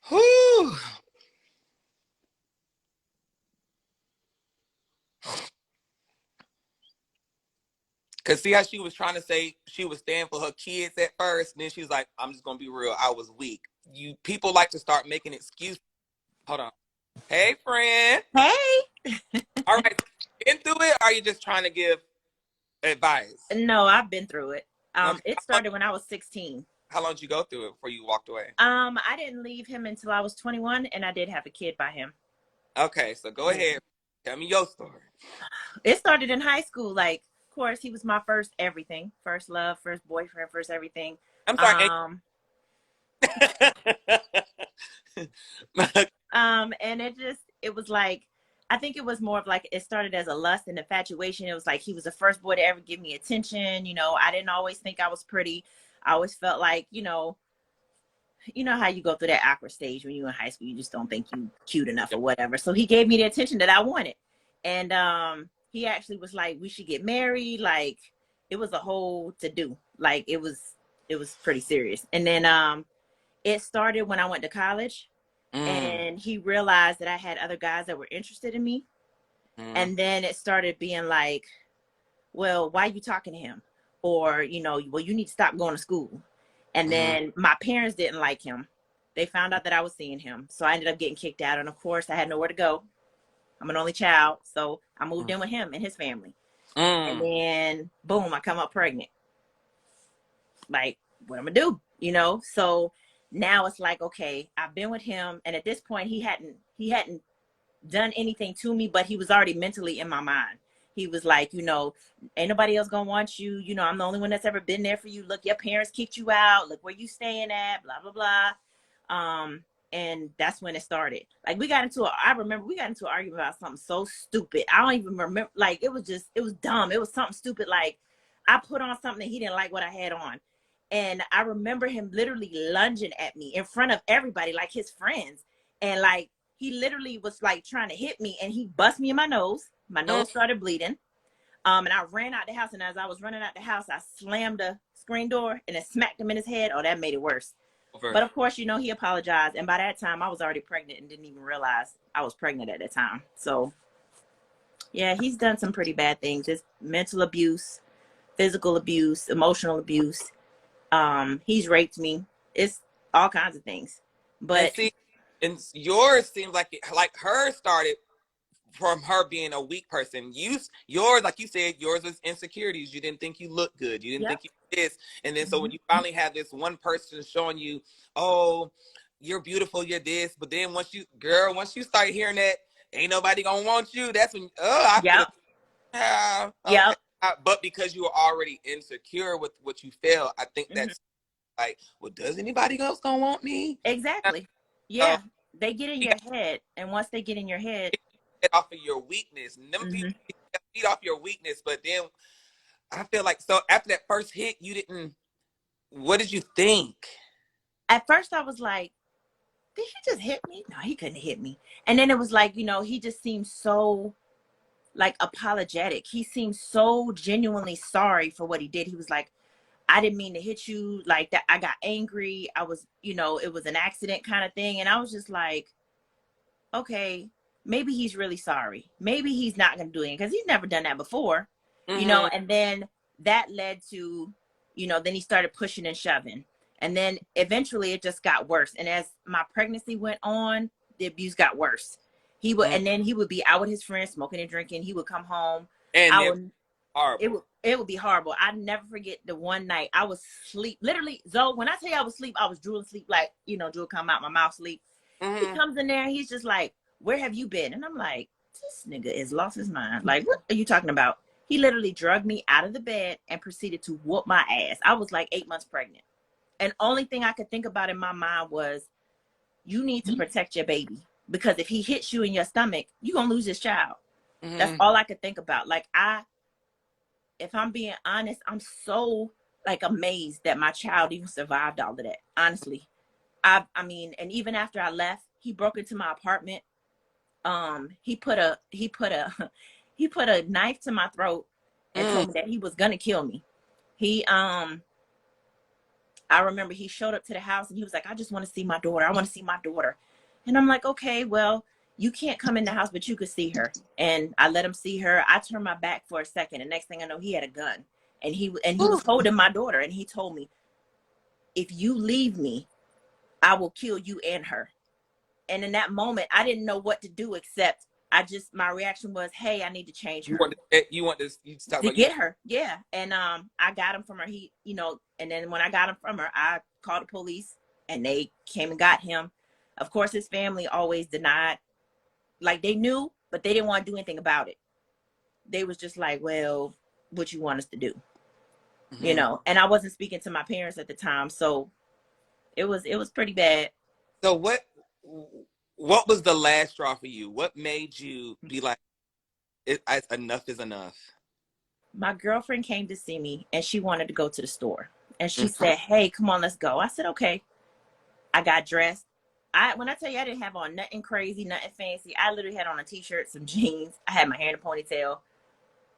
Whew. Cause see how she was trying to say she was staying for her kids at first, and then she was like, "I'm just gonna be real. I was weak." You people like to start making excuses. Hold on. Hey, friend. Hey. All right. Been through it? Or are you just trying to give advice? No, I've been through it. Okay. It started when I was 16. How long did you go through it before you walked away? I didn't leave him until I was 21, and I did have a kid by him. Okay, so go ahead. Tell me your story. It started in high school. Like, of course, he was my first everything, first love, first boyfriend, first everything. I'm sorry. And it was like, I think it was more of like, it started as a lust and infatuation. It was like, he was the first boy to ever give me attention. You know, I didn't always think I was pretty. I always felt like, you know how you go through that awkward stage when you're in high school, you just don't think you cute enough or whatever. So he gave me the attention that I wanted. And he actually was like, we should get married. Like, it was a whole to do. Like, it was pretty serious. And then it started when I went to college. And he realized that I had other guys that were interested in me. And then it started being like, well, why are you talking to him? Or, well, you need to stop going to school. And then my parents didn't like him. They found out that I was seeing him. So I ended up getting kicked out. And of course, I had nowhere to go. I'm an only child. So I moved in with him and his family. And then, boom, I come up pregnant. Like, what am I gonna do? So now it's like, okay, I've been with him. And at this point, he hadn't done anything to me, but he was already mentally in my mind. He was like, ain't nobody else gonna want you. I'm the only one that's ever been there for you. Look, your parents kicked you out. Look where you staying at, blah, blah, blah. And that's when it started. Like, I remember we got into an argument about something so stupid. I don't even remember. Like, it was dumb. It was something stupid. Like, I put on something and he didn't like what I had on. And I remember him literally lunging at me in front of everybody, like his friends. And like, he literally was like trying to hit me, and he bust me in my nose. My nose started bleeding. And I ran out the house. And as I was running out the house, I slammed the screen door and it smacked him in his head. Oh, that made it worse. But of course, you know, he apologized. And by that time, I was already pregnant and didn't even realize I was pregnant at that time. So, yeah, he's done some pretty bad things. It's mental abuse, physical abuse, emotional abuse. He's raped me. It's all kinds of things. But and see, and yours seems like hers started from her being a weak person. Yours, like you said, yours was insecurities. You didn't think you looked good. You didn't think you did this. And then so when you finally have this one person showing you, oh, you're beautiful, you're this. But then once you start hearing that ain't nobody gonna want you, that's when I feel okay. But because you were already insecure with what you felt, I think that's like, well, does anybody else gonna want me? Exactly. Yeah. They get in your head, and once they get in your head, off of your weakness. Them people feed off your weakness, but then I feel like, so after that first hit, what did you think? At first I was like, did he just hit me? No, he couldn't hit me. And then it was like, you know, he just seemed so like apologetic. He seemed so genuinely sorry for what he did. He was like, I didn't mean to hit you like that. I got angry. I was, you know, it was an accident kind of thing. And I was just like, okay, maybe he's really sorry. Maybe he's not going to do it because he's never done that before, you know. And then that led to, you know, then he started pushing and shoving. And then eventually it just got worse. And as my pregnancy went on, the abuse got worse. He would, and then he would be out with his friends smoking and drinking. He would come home. And horrible. It would be horrible. I never forget the one night I was asleep. Literally, Zoe, when I tell you I was asleep, I was drooling sleep, like, you know, drool come out my mouth sleep. He comes in there and he's just like, where have you been? And I'm like, this nigga is lost his mind. Like, what are you talking about? He literally drugged me out of the bed and proceeded to whoop my ass. I was like 8 months pregnant. And only thing I could think about in my mind was, you need to protect your baby. Because if he hits you in your stomach, you're going to lose this child. That's all I could think about. Like, if I'm being honest, I'm so like amazed that my child even survived all of that. Honestly. I mean, and even after I left, he broke into my apartment. He put a knife to my throat and told me that he was gonna kill me. I remember he showed up to the house and he was like, I just want to see my daughter. I want to see my daughter. And I'm like, okay, well, you can't come in the house, but you could see her. And I let him see her. I turned my back for a second. And next thing I know, he had a gun and he was holding my daughter. And he told me, if you leave me, I will kill you and her. And in that moment, I didn't know what to do except my reaction was, hey, I need to change her. You want to get her. Yeah. And I got him from her. He, you know, and then when I got him from her, I called the police and they came and got him. Of course, his family always denied. Like, they knew, but they didn't want to do anything about it. They was just like, well, what you want us to do? You know, and I wasn't speaking to my parents at the time. So it was pretty bad. So what was the last straw for you? What made you be like, enough is enough? My girlfriend came to see me and she wanted to go to the store. And she said, hey, come on, let's go. I said, okay. I got dressed. When I tell you I didn't have on nothing crazy, nothing fancy, I literally had on a t-shirt, some jeans. I had my hair in a ponytail.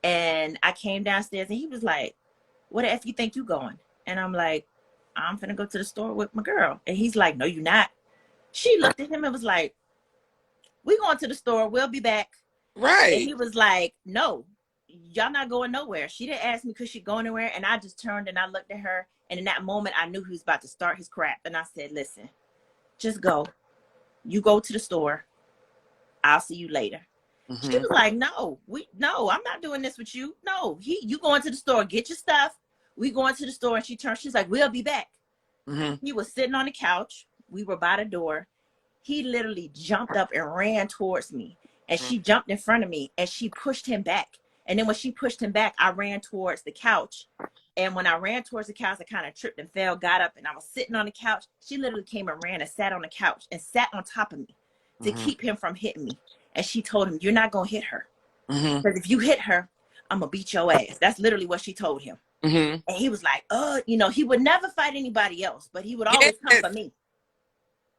And I came downstairs and he was like, where the F you think you going? And I'm like, I'm finna go to the store with my girl. And he's like, no, you're not. She looked at him and was like, we going to the store. We'll be back. Right. And he was like, no, y'all not going nowhere. She didn't ask me, could she go anywhere? And I just turned and I looked at her. And in that moment, I knew he was about to start his crap. And I said, listen, just go. You go to the store. I'll see you later. She was like, no, I'm not doing this with you. No, you going to the store, get your stuff. We going to the store. And she's like, we'll be back. He was sitting on the couch. We were by the door. He literally jumped up and ran towards me. And she jumped in front of me and she pushed him back. And then when she pushed him back, I ran towards the couch. And when I ran towards the couch, I kind of tripped and fell, got up, and I was sitting on the couch. She literally came and ran and sat on the couch and sat on top of me to keep him from hitting me. And she told him, you're not going to hit her. Because if you hit her, I'm going to beat your ass. That's literally what she told him. Mm-hmm. And he was like, he would never fight anybody else, but he would always come Yes. for me.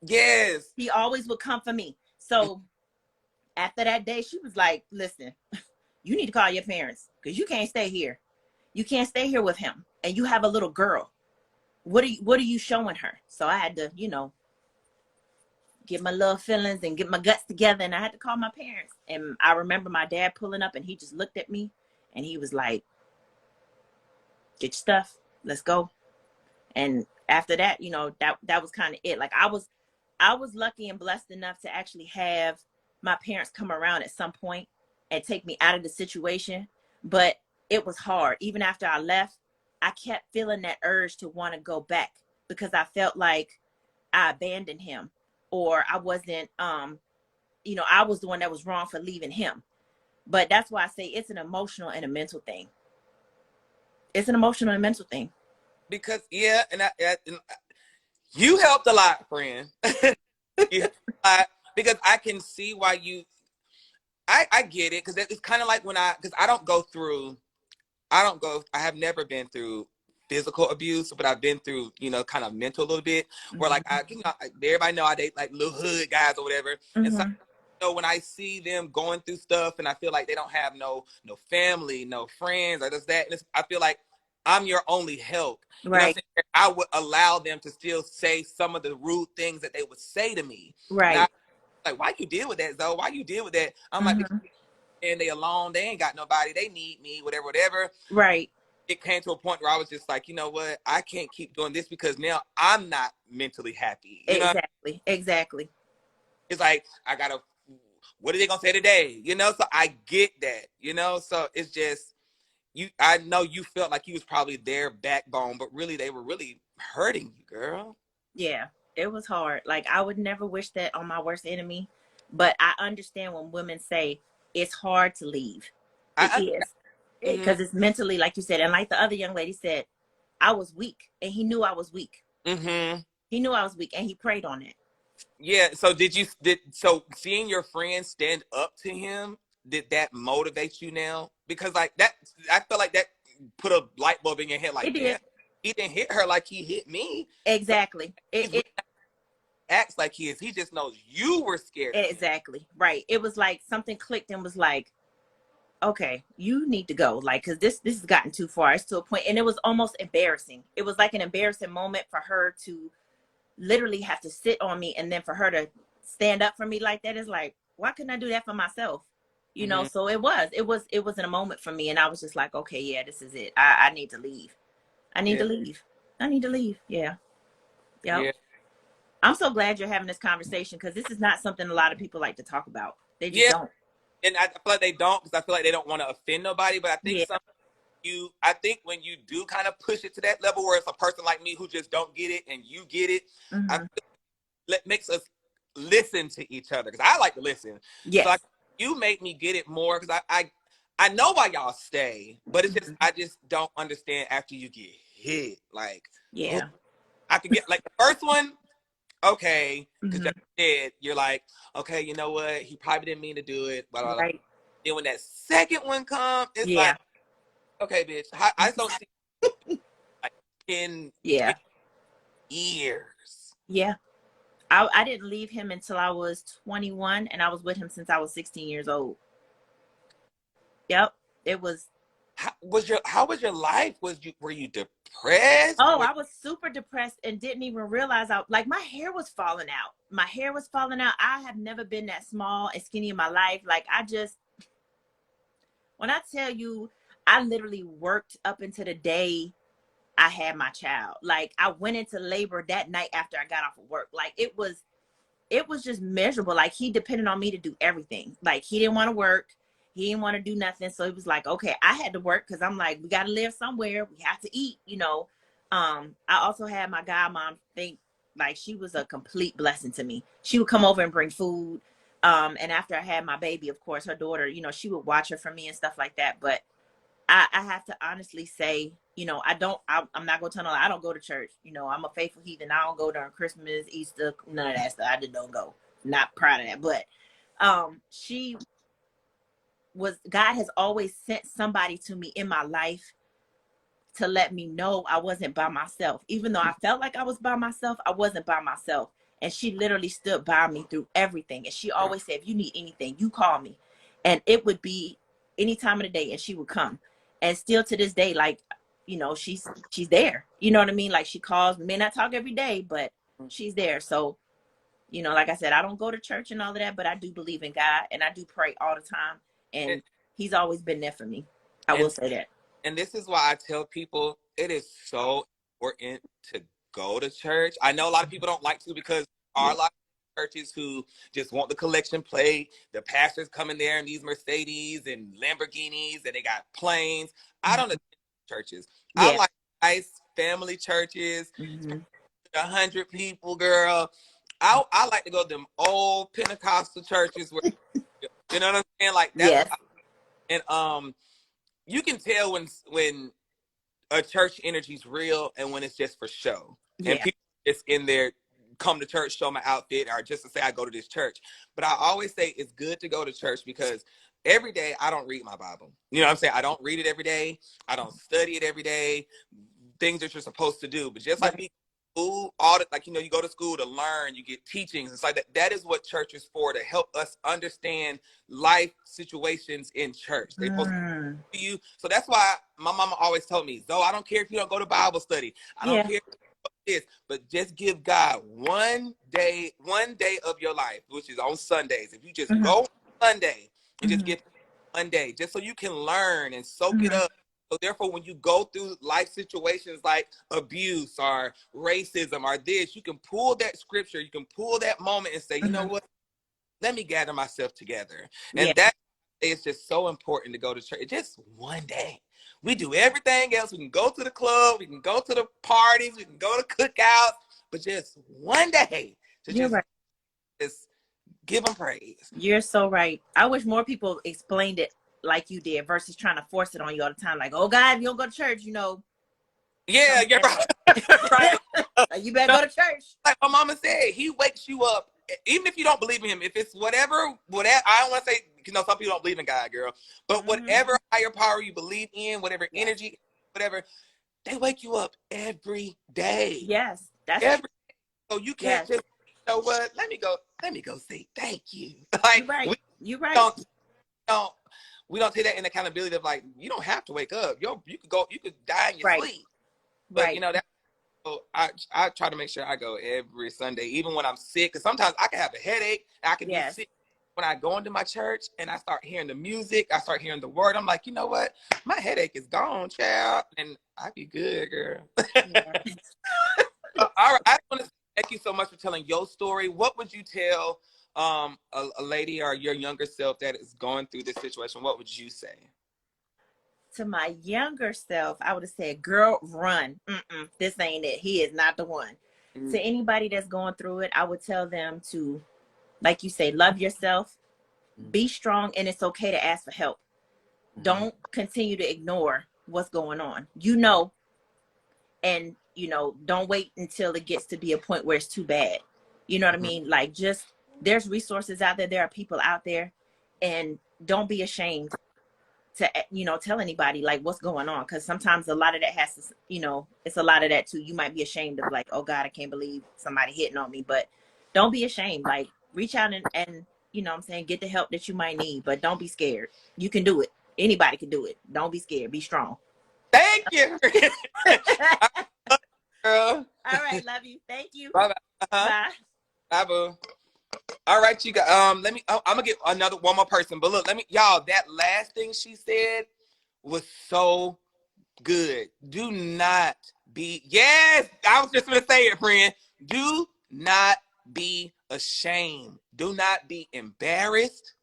Yes. He always would come for me. So after that day, she was like, listen, you need to call your parents because you can't stay here. You can't stay here with him. And you have a little girl. What are you showing her? So I had to, get my little feelings and get my guts together. And I had to call my parents. And I remember my dad pulling up and he just looked at me and he was like, get your stuff. Let's go. And after that, that was kind of it. Like I was lucky and blessed enough to actually have my parents come around at some point and take me out of the situation. But it was hard. Even after I left, I kept feeling that urge to want to go back because I felt like I abandoned him or I wasn't, I was the one that was wrong for leaving him. But that's why I say it's an emotional and a mental thing. It's an emotional and mental thing. Because and you helped a lot, friend. You helped a lot because I can see why I get it because it's kind of like because I have never been through physical abuse, but I've been through, kind of mental a little bit where like everybody know I date like little hood guys or whatever. And so, when I see them going through stuff and I feel like they don't have no family, no friends or that, and I feel like I'm your only help. Right. You know what I'm saying? I would allow them to still say some of the rude things that they would say to me. Right. And like, why you deal with that, Zoe? Why you deal with that? I'm like, and they alone, they ain't got nobody, they need me, whatever. Right. It came to a point where I was just like, you know what? I can't keep doing this because now I'm not mentally happy. Exactly. It's like, what are they going to say today? So I get that, so it's just, I know you felt like you was probably their backbone, but really they were really hurting you, girl. Yeah, it was hard. Like I would never wish that on my worst enemy, but I understand when women say it's hard to leave. It is. Because it's mentally, like you said, and like the other young lady said, I was weak and he knew I was weak. He knew I was weak and he preyed on it. Yeah. So so seeing your friends stand up to him, did that motivate you now? Because like that, I feel like that put a light bulb in your head. Like, damn, he didn't hit her like he hit me. Exactly. So it acts like he is. He just knows you were scared. Exactly. Right. It was like something clicked and was like, okay, you need to go. Like, cause this has gotten too far. It's to a point, and it was almost embarrassing. It was like an embarrassing moment for her to literally have to sit on me, and then for her to stand up for me like that is like, why couldn't I do that for myself? So it was in a moment for me, and I was just like, okay, yeah, this is it. I need to leave. I need to leave. Yeah. Yep. Yeah. I'm so glad you're having this conversation because this is not something a lot of people like to talk about. They just don't. And I feel like they don't because I feel like they don't want to offend nobody. But I think I think when you do kind of push it to that level where it's a person like me who just don't get it and you get it, I feel it makes us listen to each other because I like to listen. Yes. So you make me get it more because I know why y'all stay, but it's just I just don't understand after you get hit. Like, I could get like the first one. Okay, because you're like, okay, you know what? He probably didn't mean to do it. Blah, blah, blah. Right. Then when that second one comes, it's like, okay, bitch. I just don't see like 10 years. Yeah. I didn't leave him until I was 21, and I was with him since I was 16 years old. Yep. It was. How was your life? Were you depressed? Oh, I was super depressed and didn't even realize my hair was falling out. My hair was falling out. I have never been that small and skinny in my life. Like when I tell you, I literally worked up into the day I had my child. Like I went into labor that night after I got off of work. Like it was just miserable. Like he depended on me to do everything. Like he didn't want to work. He didn't want to do nothing. So it was like, okay, I had to work because I'm like, we got to live somewhere. We have to eat, I also had my godmom think like she was a complete blessing to me. She would come over and bring food. And after I had my baby, of course, her daughter, she would watch her for me and stuff like that. But I have to honestly say, I'm not going to tell no lie. I don't go to church. I'm a faithful heathen. I don't go during Christmas, Easter, none of that stuff. I just don't go. Not proud of that. But God has always sent somebody to me in my life to let me know I wasn't by myself. Even though I felt like I was by myself, I wasn't by myself. And she literally stood by me through everything. And she always said, if you need anything, you call me. And it would be any time of the day, and she would come. And still to this day, like, you know, she's there. You know what I mean? Like, she calls, may not talk every day, but she's there. So, you know, like I said, I don't go to church and all of that, but I do believe in God, and I do pray all the time. And he's always been there for me. I will say that. And this is why I tell people it is so important to go to church. I know a lot of people don't like to, because there are a lot of churches who just want the collection plate. The pastors come in there in these Mercedes and Lamborghinis, and they got planes. I don't attend churches. Yeah. I like nice family churches, 100 people, girl. I like to go to them old Pentecostal churches where, you know what I'm saying? Like, that's Yes. and you can tell when a church energy is real and when it's just for show. Yeah. And people just in there, come to church, show my outfit, or just to say I go to this church. But I always say it's good to go to church, because every day I don't read my Bible. You know what I'm saying? I don't read it every day. I don't study it every day. Things that you're supposed to do. But just like me, school, all that, like, you know, you go to school to learn, you get teachings. It's like that. That is what church is for, to help us understand life situations in church. They're supposed to you. So that's why my mama always told me, Zoe, I don't care if you don't go to Bible study. I don't care this, but just give God one day of your life, which is on Sundays. If you just go on Sunday and just get one day, just so you can learn and soak it up. So therefore, when you go through life situations like abuse or racism or this, you can pull that scripture, you can pull that moment and say, you know what? Let me gather myself together. And that is just so important to go to church. Just one day. We do everything else. We can go to the club, we can go to the parties, we can go to cookouts, but just one day to just give them praise. You're so right. I wish more people explained it like you did versus trying to force it on you all the time. Like, oh God, if you don't go to church, you know. Yeah, you're right. You better go to church. Like my mama said, he wakes you up. Even if you don't believe in him, if it's whatever, I don't want to say, you know, some people don't believe in God, girl, but whatever higher power you believe in, whatever energy, whatever, they wake you up every day. Yes, that's every day. So you can't just, you know what? Let me go say thank you. Like, you're right. We don't take that in accountability of, like, you don't have to wake up. You could die in your sleep. But you know that. So I try to make sure I go every Sunday, even when I'm sick, because sometimes I can have a headache. I can be sick. When I go into my church and I start hearing the music, I start hearing the word, I'm like, you know what? My headache is gone, child, and I be good, girl. All right, I want to thank you so much for telling your story. What would you tell a lady or your younger self that is going through this situation? What would you say? To my younger self, I would have said, girl, run. This ain't it. He is not the one. To anybody that's going through it, I would tell them to, like you say, love yourself, be strong, and it's okay to ask for help. Don't continue to ignore what's going on. You know, and, you know, don't wait until it gets to be a point where it's too bad. You know what I mean? Like, just, there's resources out there. There are people out there, and don't be ashamed to, you know, tell anybody like what's going on, because sometimes a lot of that has to, you know, it's a lot of that too. You might be ashamed of, like, oh God, I can't believe somebody hitting on me, but don't be ashamed. Like, reach out and you know what I'm saying, get the help that you might need, but don't be scared. You can do it. Anybody can do it. Don't be scared. Be strong. Thank you. Girl. All right, love you. Thank you. Bye. Bye. Bye, boo. All right, you guys. Let me. I'm gonna get one more person. But look, y'all. That last thing she said was so good. Do not be. Yes, I was just gonna say it, friend. Do not be ashamed. Do not be embarrassed.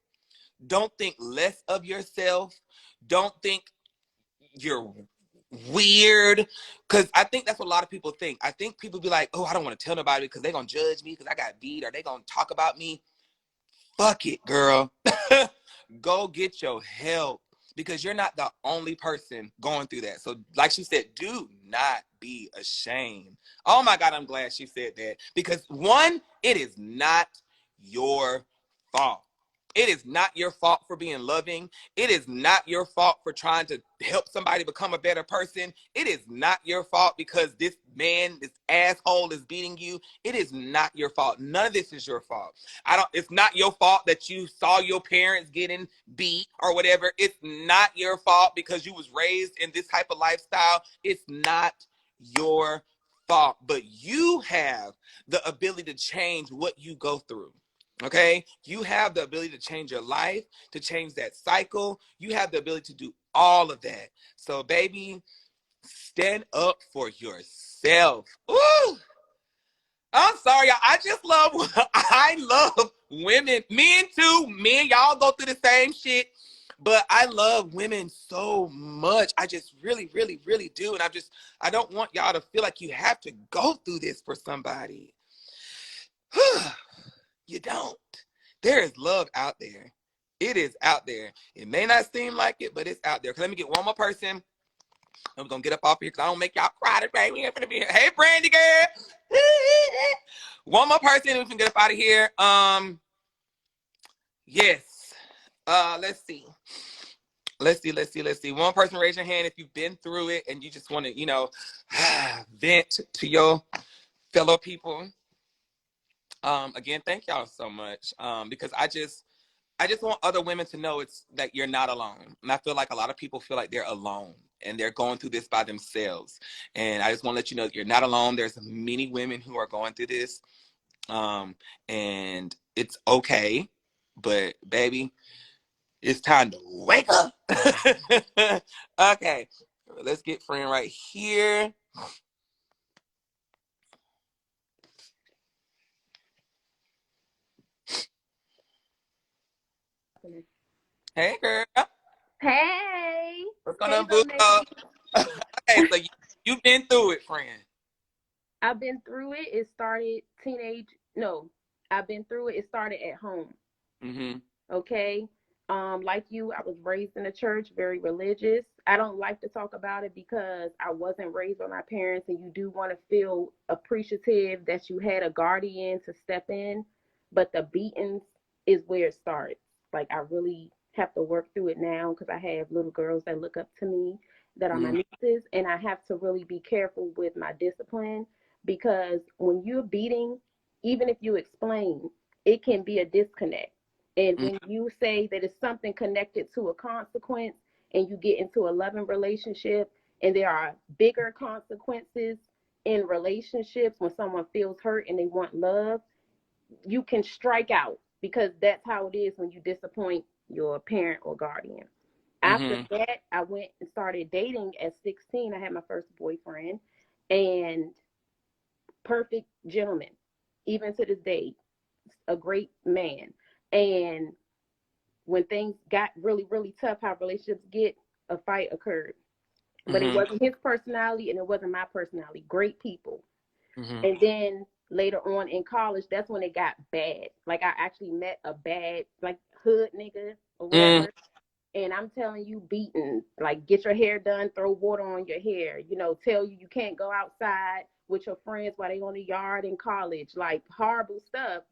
Don't think less of yourself. Don't think you're weird, because I think that's what a lot of people think. I think people be like, oh, I don't want to tell nobody because they're gonna judge me because I got beat, or they gonna talk about me. Fuck it, girl. Go get your help, because you're not the only person going through that. So like she said, do not be ashamed. Oh my God, I'm glad she said that, because one, it is not your fault. It is not your fault for being loving. It is not your fault for trying to help somebody become a better person. It is not your fault because this man, this asshole is beating you. It is not your fault. None of this is your fault. It's not your fault that you saw your parents getting beat or whatever. It's not your fault because you was raised in this type of lifestyle. It's not your fault. But you have the ability to change what you go through. Okay, you have the ability to change your life, to change that cycle. You have the ability to do all of that. So, baby, stand up for yourself. Ooh, I'm sorry, y'all. I love women, men too. Men, y'all go through the same shit, but I love women so much. I just really, really, really do. And I don't want y'all to feel like you have to go through this for somebody. You don't. There is love out there. It is out there. It may not seem like it, but it's out there. Let me get one more person. I'm going to get up off here because I don't make y'all cry today. We ain't going to be here. Hey, Brandy girl. One more person and we can get up out of here. Yes. Let's see. One person raise your hand if you've been through it and you just want to, vent to your fellow people. Again, thank y'all so much. Because I just want other women to know that you're not alone. And I feel like a lot of people feel like they're alone and they're going through this by themselves. And I just want to let you know that you're not alone. There's many women who are going through this. And it's okay. But baby, it's time to wake up. Okay. Let's get friend right here. Hey, girl. Hey. What's going Hey, on, boo? Okay, so you've been through it, friend. I've been through it. It started I've been through it. It started at home. Mm-hmm. Okay. Like you, I was raised in a church, very religious. I don't like to talk about it because I wasn't raised by my parents, and you do want to feel appreciative that you had a guardian to step in. But the beatings is where it starts. Like, I really have to work through it now because I have little girls that look up to me that are my nieces, and I have to really be careful with my discipline because when you're beating, even if you explain, it can be a disconnect. And when you say that it's something connected to a consequence and you get into a loving relationship and there are bigger consequences in relationships when someone feels hurt and they want love, you can strike out because that's how it is when you disappoint your parent or guardian. After that, I went and started dating at 16. I had my first boyfriend, and perfect gentleman, even to this day, a great man. And when things got really, really tough, how relationships get, a fight occurred. But it wasn't his personality and it wasn't my personality. Great people. And then later on in college, that's when it got bad. Like, I actually met a bad, like, hood nigga or whatever. And I'm telling you, beaten, like, get your hair done, throw water on your hair, tell you can't go outside with your friends while they on the yard in college, like, horrible stuff,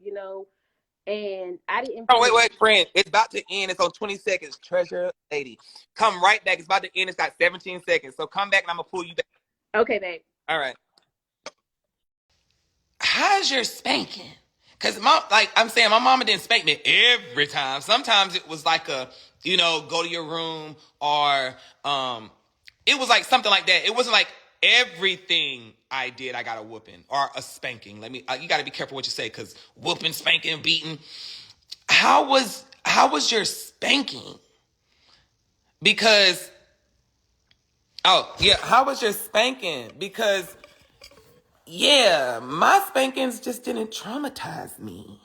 and I didn't Oh, feel. wait, friend. It's about to end. It's on 20 seconds. Treasure lady. Come right back. It's about to end. It's got 17 seconds. So come back and I'm going to pull you back. Okay, babe. All right. How's your spanking? Because I'm saying my mama didn't spank me every time. Sometimes it was like go to your room or it was like something like that. It wasn't like everything I did, I got a whooping or a spanking. You got to be careful what you say because whooping, spanking, beating. How was your spanking? Because, how was your spanking? Because, my spankings just didn't traumatize me.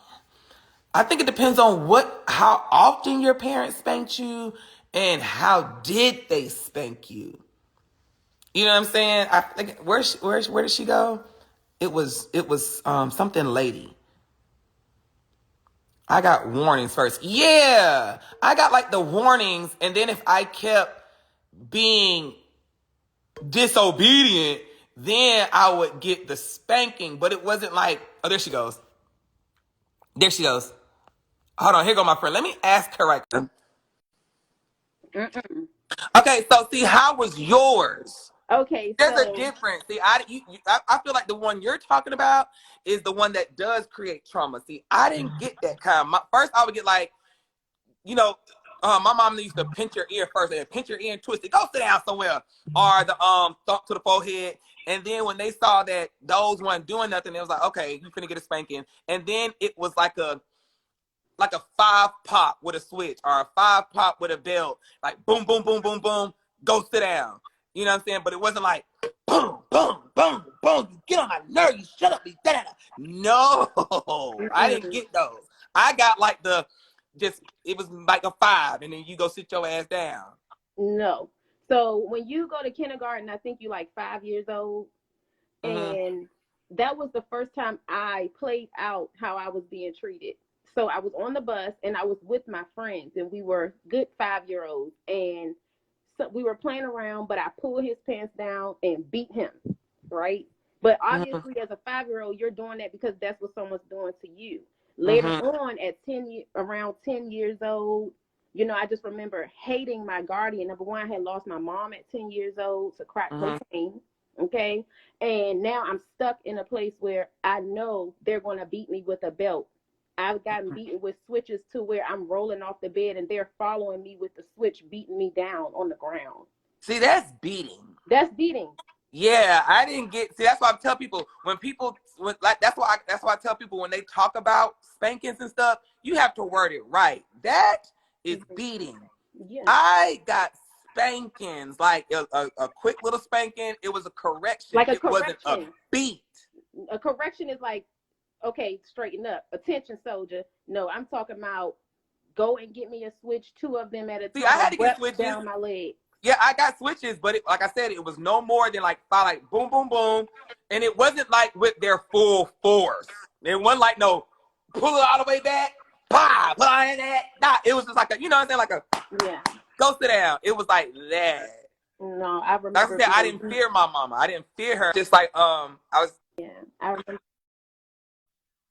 I think it depends on how often your parents spanked you and how did they spank you. You know what I'm saying? I think where did she go? It was something lady. I got warnings first. Yeah, I got like the warnings, and then if I kept being disobedient, then I would get the spanking. But it wasn't like, oh, there she goes. There she goes. Hold on, here go my friend. Let me ask her right now. Mm-mm. Okay, so see, how was yours? Okay, There's a so difference. See, I feel like the one you're talking about is the one that does create trauma. See, I didn't get that kind. First, I would get like, you know, my mom used to pinch your ear first and pinch your ear and twist it. Go sit down somewhere. Or the thump to the forehead. And then when they saw that those weren't doing nothing, it was like, okay, you finna get a spanking. And then it was like a 5 pop with a switch or a 5 pop with a belt. Like boom, boom, boom, boom, boom. Go sit down. You know what I'm saying? But it wasn't like boom, boom, boom, boom. You get on my nerve. You shut up. No, I didn't get those. I got like it was like a 5, and then you go sit your ass down. no. So when you go to kindergarten, I think you like 5 years old, Mm-hmm. and that was the first time I played out how I was being treated. So I was on the bus and I was with my friends, and we were good 5-year-olds, and so we were playing around, but I pulled his pants down and beat him, right? But Mm-hmm. obviously, as a 5-year-old, you're doing that because that's what someone's doing to you. Later Mm-hmm. on, at around 10 years old, I just remember hating my guardian. Number one, I had lost my mom at 10 years old to crack Mm-hmm. cocaine. Okay. And now I'm stuck in a place where I know they're going to beat me with a belt. I've gotten beaten with switches to where I'm rolling off the bed and they're following me with the switch, beating me down on the ground. See, that's beating. That's beating. Yeah, I didn't get. See, that's why I tell people that's why I tell people when they talk about spankings and stuff, you have to word it right. That is beating. Yeah. I got spankings, like a quick little spanking. It was a correction. Like a It wasn't a correction. beat. A correction is like, okay, straighten up. Attention, soldier. No, I'm talking about go and get me a switch, 2 of them at a See, I had time, to get rep switches. down my leg. Yeah, I got switches, but like I said, it was no more than like 5, like boom, boom, boom, and it wasn't like with their full force. It wasn't like no pull it all the way back, bah, put on that. Nah, it was just like a, you know what I'm saying, like a Yeah. go sit down. It was like that. No, I Like I remember said, I being didn't fear my mama. I didn't fear her. Just like I was. yeah. I remember.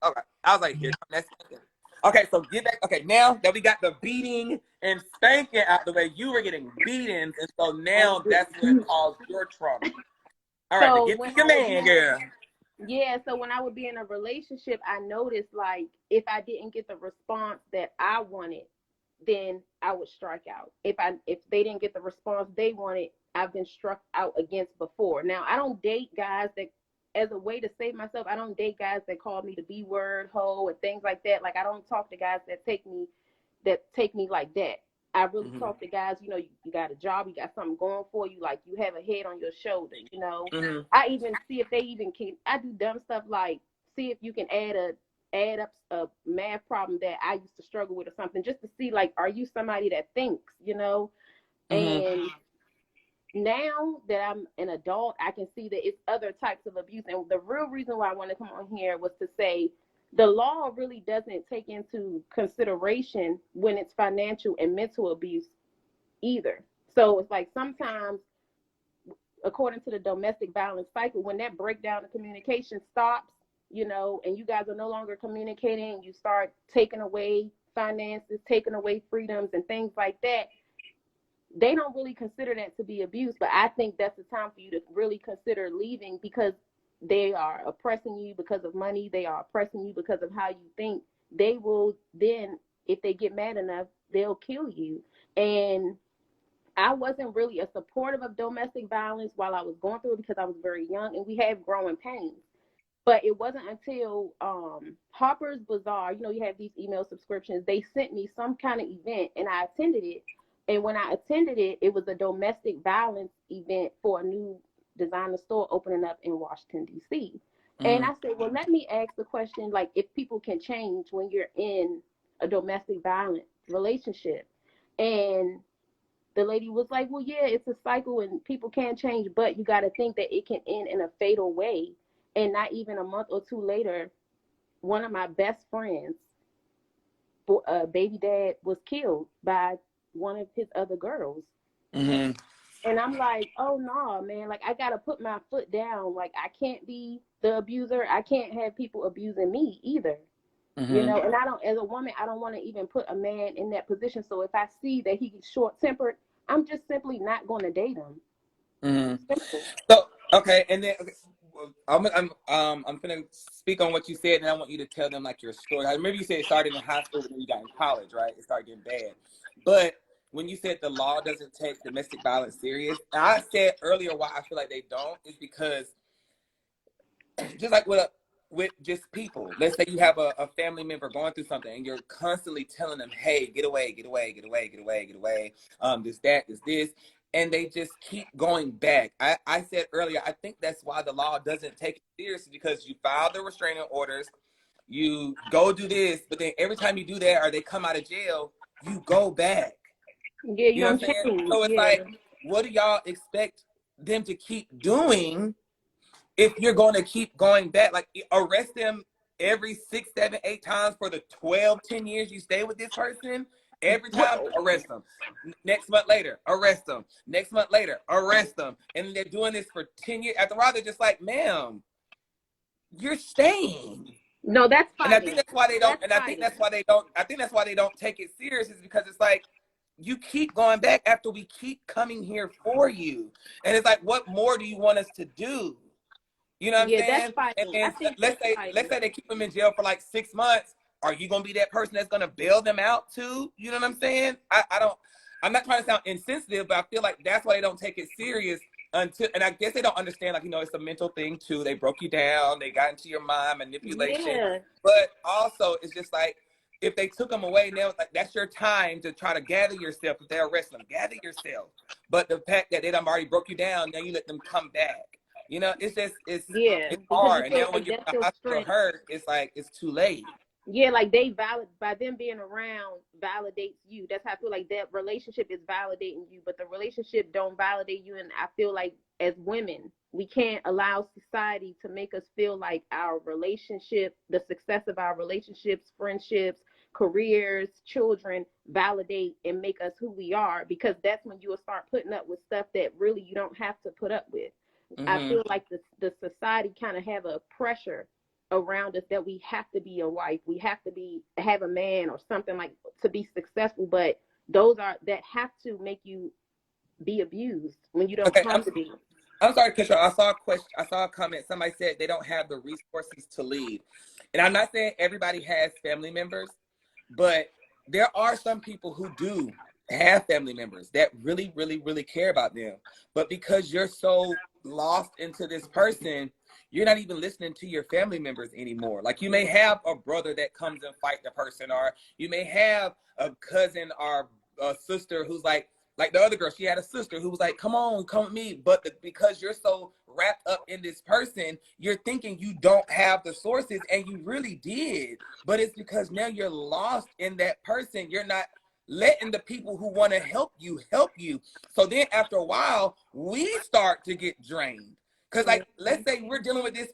Okay, I was like, here, that's okay. So get back. Okay, now that we got the beating and spanking out the way, you were getting beatings, and so now that's what caused your trauma. All right, to So get to when your man, girl. so when I would be in a relationship, I noticed like if I didn't get the response that I wanted, then I would strike out. If they didn't get the response they wanted, I've been struck out against before. Now I don't date guys that, as a way to save myself, I don't date guys that call me the B word, hoe, and things like that. Like I don't talk to guys that take me like that. I really Mm-hmm. talk to guys, you got a job, you got something going for you, like you have a head on your shoulder. Mm-hmm. I even see if they even can. I do dumb stuff like see if you can add up a math problem that I used to struggle with or something, just to see like, are you somebody that thinks. Mm-hmm. And now that I'm an adult, I can see that it's other types of abuse. And the real reason why I want to come on here was to say the law really doesn't take into consideration when it's financial and mental abuse either. So it's like sometimes, according to the domestic violence cycle, when that breakdown of communication stops, and you guys are no longer communicating, you start taking away finances, taking away freedoms and things like that, they don't really consider that to be abuse. But I think that's the time for you to really consider leaving, because they are oppressing you because of money. They are oppressing you because of how you think. They will then, if they get mad enough, they'll kill you. And I wasn't really a supportive of domestic violence while I was going through it because I was very young and we have growing pains. But it wasn't until Harper's Bazaar, you have these email subscriptions, they sent me some kind of event and I attended it. And when I attended it, it was a domestic violence event for a new designer store opening up in Washington, D.C. And Mm-hmm. I said, well, let me ask the question, like, if people can change when you're in a domestic violence relationship. And the lady was like, well, yeah, it's a cycle and people can change, but you got to think that it can end in a fatal way. And not even a month or two later, one of my best friends, baby dad, was killed by one of his other girls. Mm-hmm. And I'm like, oh no, man, like I got to put my foot down. Like I can't be the abuser. I can't have people abusing me either. You know, and I don't, as a woman, I don't want to even put a man in that position. So if I see that he's short tempered, I'm just simply not going to date him. Simple. So okay, and then okay, well, I'm gonna speak on what you said, and I want you to tell them like your story. I remember you said it started in high school, but then you got in college, right? It started getting bad. But when you said the law doesn't take domestic violence serious, and I said earlier why I feel like they don't is because just like with just people. Let's say you have a family member going through something and you're constantly telling them, hey, get away, get away, get away, get away, get away. This, that, this. And they just keep going back. I said earlier, I think that's why the law doesn't take it seriously, because you file the restraining orders, you go do this, but then every time you do that or they come out of jail, you go back. Yeah, you You know don't what I'm saying? change. So it's Yeah. like, what do y'all expect them to keep doing if you're going to keep going back? Like, arrest them every 6, 7, 8 times for the 12, 10 years you stay with this person. Every time, arrest them. Next month later, arrest them. Next month later, arrest them. And they're doing this for 10 years. After a while, they're just like, ma'am, you're staying. No, that's And I fighting. think that's why they don't. That's And I think fighting. that's why they don't. I think that's why they don't take it serious. Is because it's like, you keep going back after we keep coming here for you, and it's like, what more do you want us to do? You know what I'm Yeah, that's saying? And fighting. I then think let's that's say fighting. they keep them in jail for like 6 months. Are you gonna be that person that's gonna bail them out too? You know what I'm saying? I don't. I'm not trying to sound insensitive, but I feel like that's why they don't take it serious until. And I guess they don't understand, like, it's a mental thing too. They broke you down. They got into your mind, manipulation. Yeah. But also, it's just like, if they took them away now, like, that's your time to try to gather yourself. If they arrest them, gather yourself. But the fact that they done already broke you down, now you let them come back. It's just Yeah. it's Because you hard. And feel then when like you're that's in the your hospital strength. hurt, it's like it's too late. Yeah, like they valid by them being around validates you. That's how I feel like that relationship is validating you, but the relationship don't validate you. And I feel like as women, we can't allow society to make us feel like our relationship, the success of our relationships, friendships, careers, children validate and make us who we are, because that's when you will start putting up with stuff that really you don't have to put up with. I Mm-hmm. feel like the society kind of have a pressure around us that we have to be a wife, we have to have a man or something, like, to be successful. But those are that have to make you be abused when you don't Okay, have to be. I'm sorry, Kisha. I saw a question. I saw a comment. Somebody said they don't have the resources to lead, and I'm not saying everybody has family members, but there are some people who do have family members that really, really, really care about them. But because you're so lost into this person, you're not even listening to your family members anymore. Like, you may have a brother that comes and fight the person, or you may have a cousin or a sister who's like the other girl, she had a sister who was like, come on, come with me. But because you're so wrapped up in this person, you're thinking you don't have the sources, and you really did. But it's because now you're lost in that person. You're not letting the people who want to help you help you. So then after a while, we start to get drained. Cause, like, let's say we're dealing with this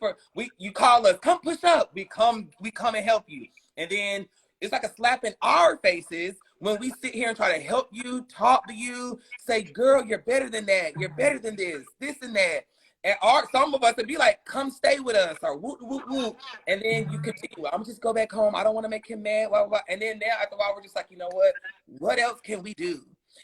you call us, come push up. We come and help you. And then it's like a slap in our faces when we sit here and try to help you, talk to you, say, girl, you're better than that. You're better than this and that. And some of us would be like, come stay with us, or whoop, whoop, whoop. And then you continue, I'm just go back home. I don't want to make him mad, blah, blah, blah. And then now after a while, we're just like, you know what else can we do?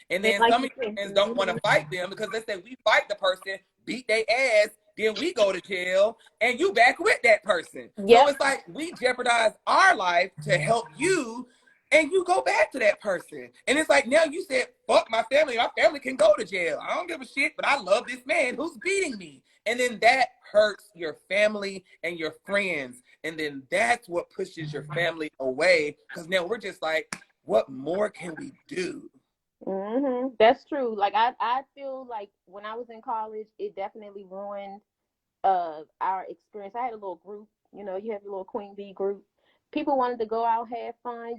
And And then like some you of your said, friends don't want to fight them, because let's say we fight the person, beat their ass, then we go to jail, and you back with that person. So yep. it's like we jeopardize our life to help you, and you go back to that person. And it's like, now you said, fuck my family. My family can go to jail. I don't give a shit, but I love this man who's beating me. And then that hurts your family and your friends. And then that's what pushes your family away, because now we're just like, what more can we do? That's true. Like I feel like when I was in college, it definitely ruined our experience. I had a little group, you have a little Queen Bee group. People wanted to go out, have fun,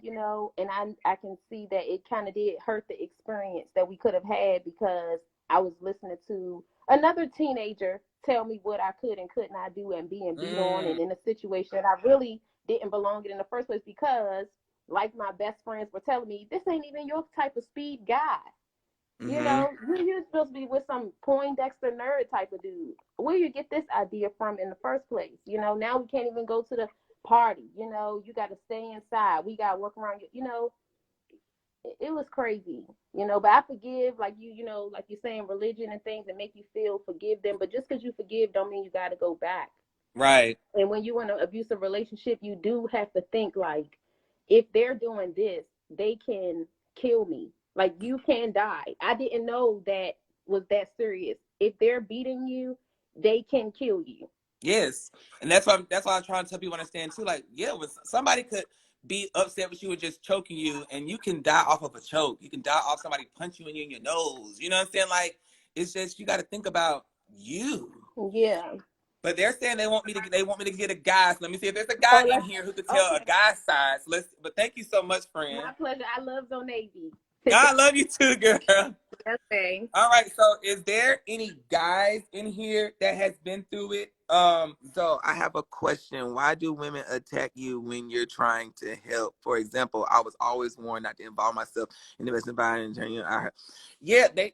and I can see that it kind of did hurt the experience that we could have had, because I was listening to another teenager tell me what I could and could not do, and being beat on, and in a situation that I really didn't belong in the first place, because like my best friends were telling me, this ain't even your type of speed guy. Mm-hmm. You're supposed to be with some Poindexter nerd type of dude. Where you get this idea from in the first place? Now we can't even go to party. You know, you got to stay inside. We got to work around you. You know, it was crazy. You know, but I forgive, like you know, like you're saying, religion and things that make you feel forgive them. But just because you forgive, don't mean you got to go back. Right. And when you're in an abusive relationship, you do have to think like, if they're doing this, they can kill me. Like you can die. I didn't know that was that serious. If they're beating you, they can kill you. Yes. And that's why I'm trying to tell people understand too. Like, yeah, when somebody could be upset with you and just choking you, and you can die off of a choke. You can die off somebody punching you in your nose. You know what I'm saying? Like, it's just you got to think about you. Yeah. But they're saying they want me to get a guy. So let me see if there's a guy Oh, in let's here who could tell a okay. guy's side. So but thank you so much, friend. My pleasure. I love Zo Navy. I love you too, girl. Okay. All right, so is there any guys in here that has been through it? So I have a question. Why do women attack you when you're trying to help? For example, I was always warned not to involve myself in the investment buying and yeah, they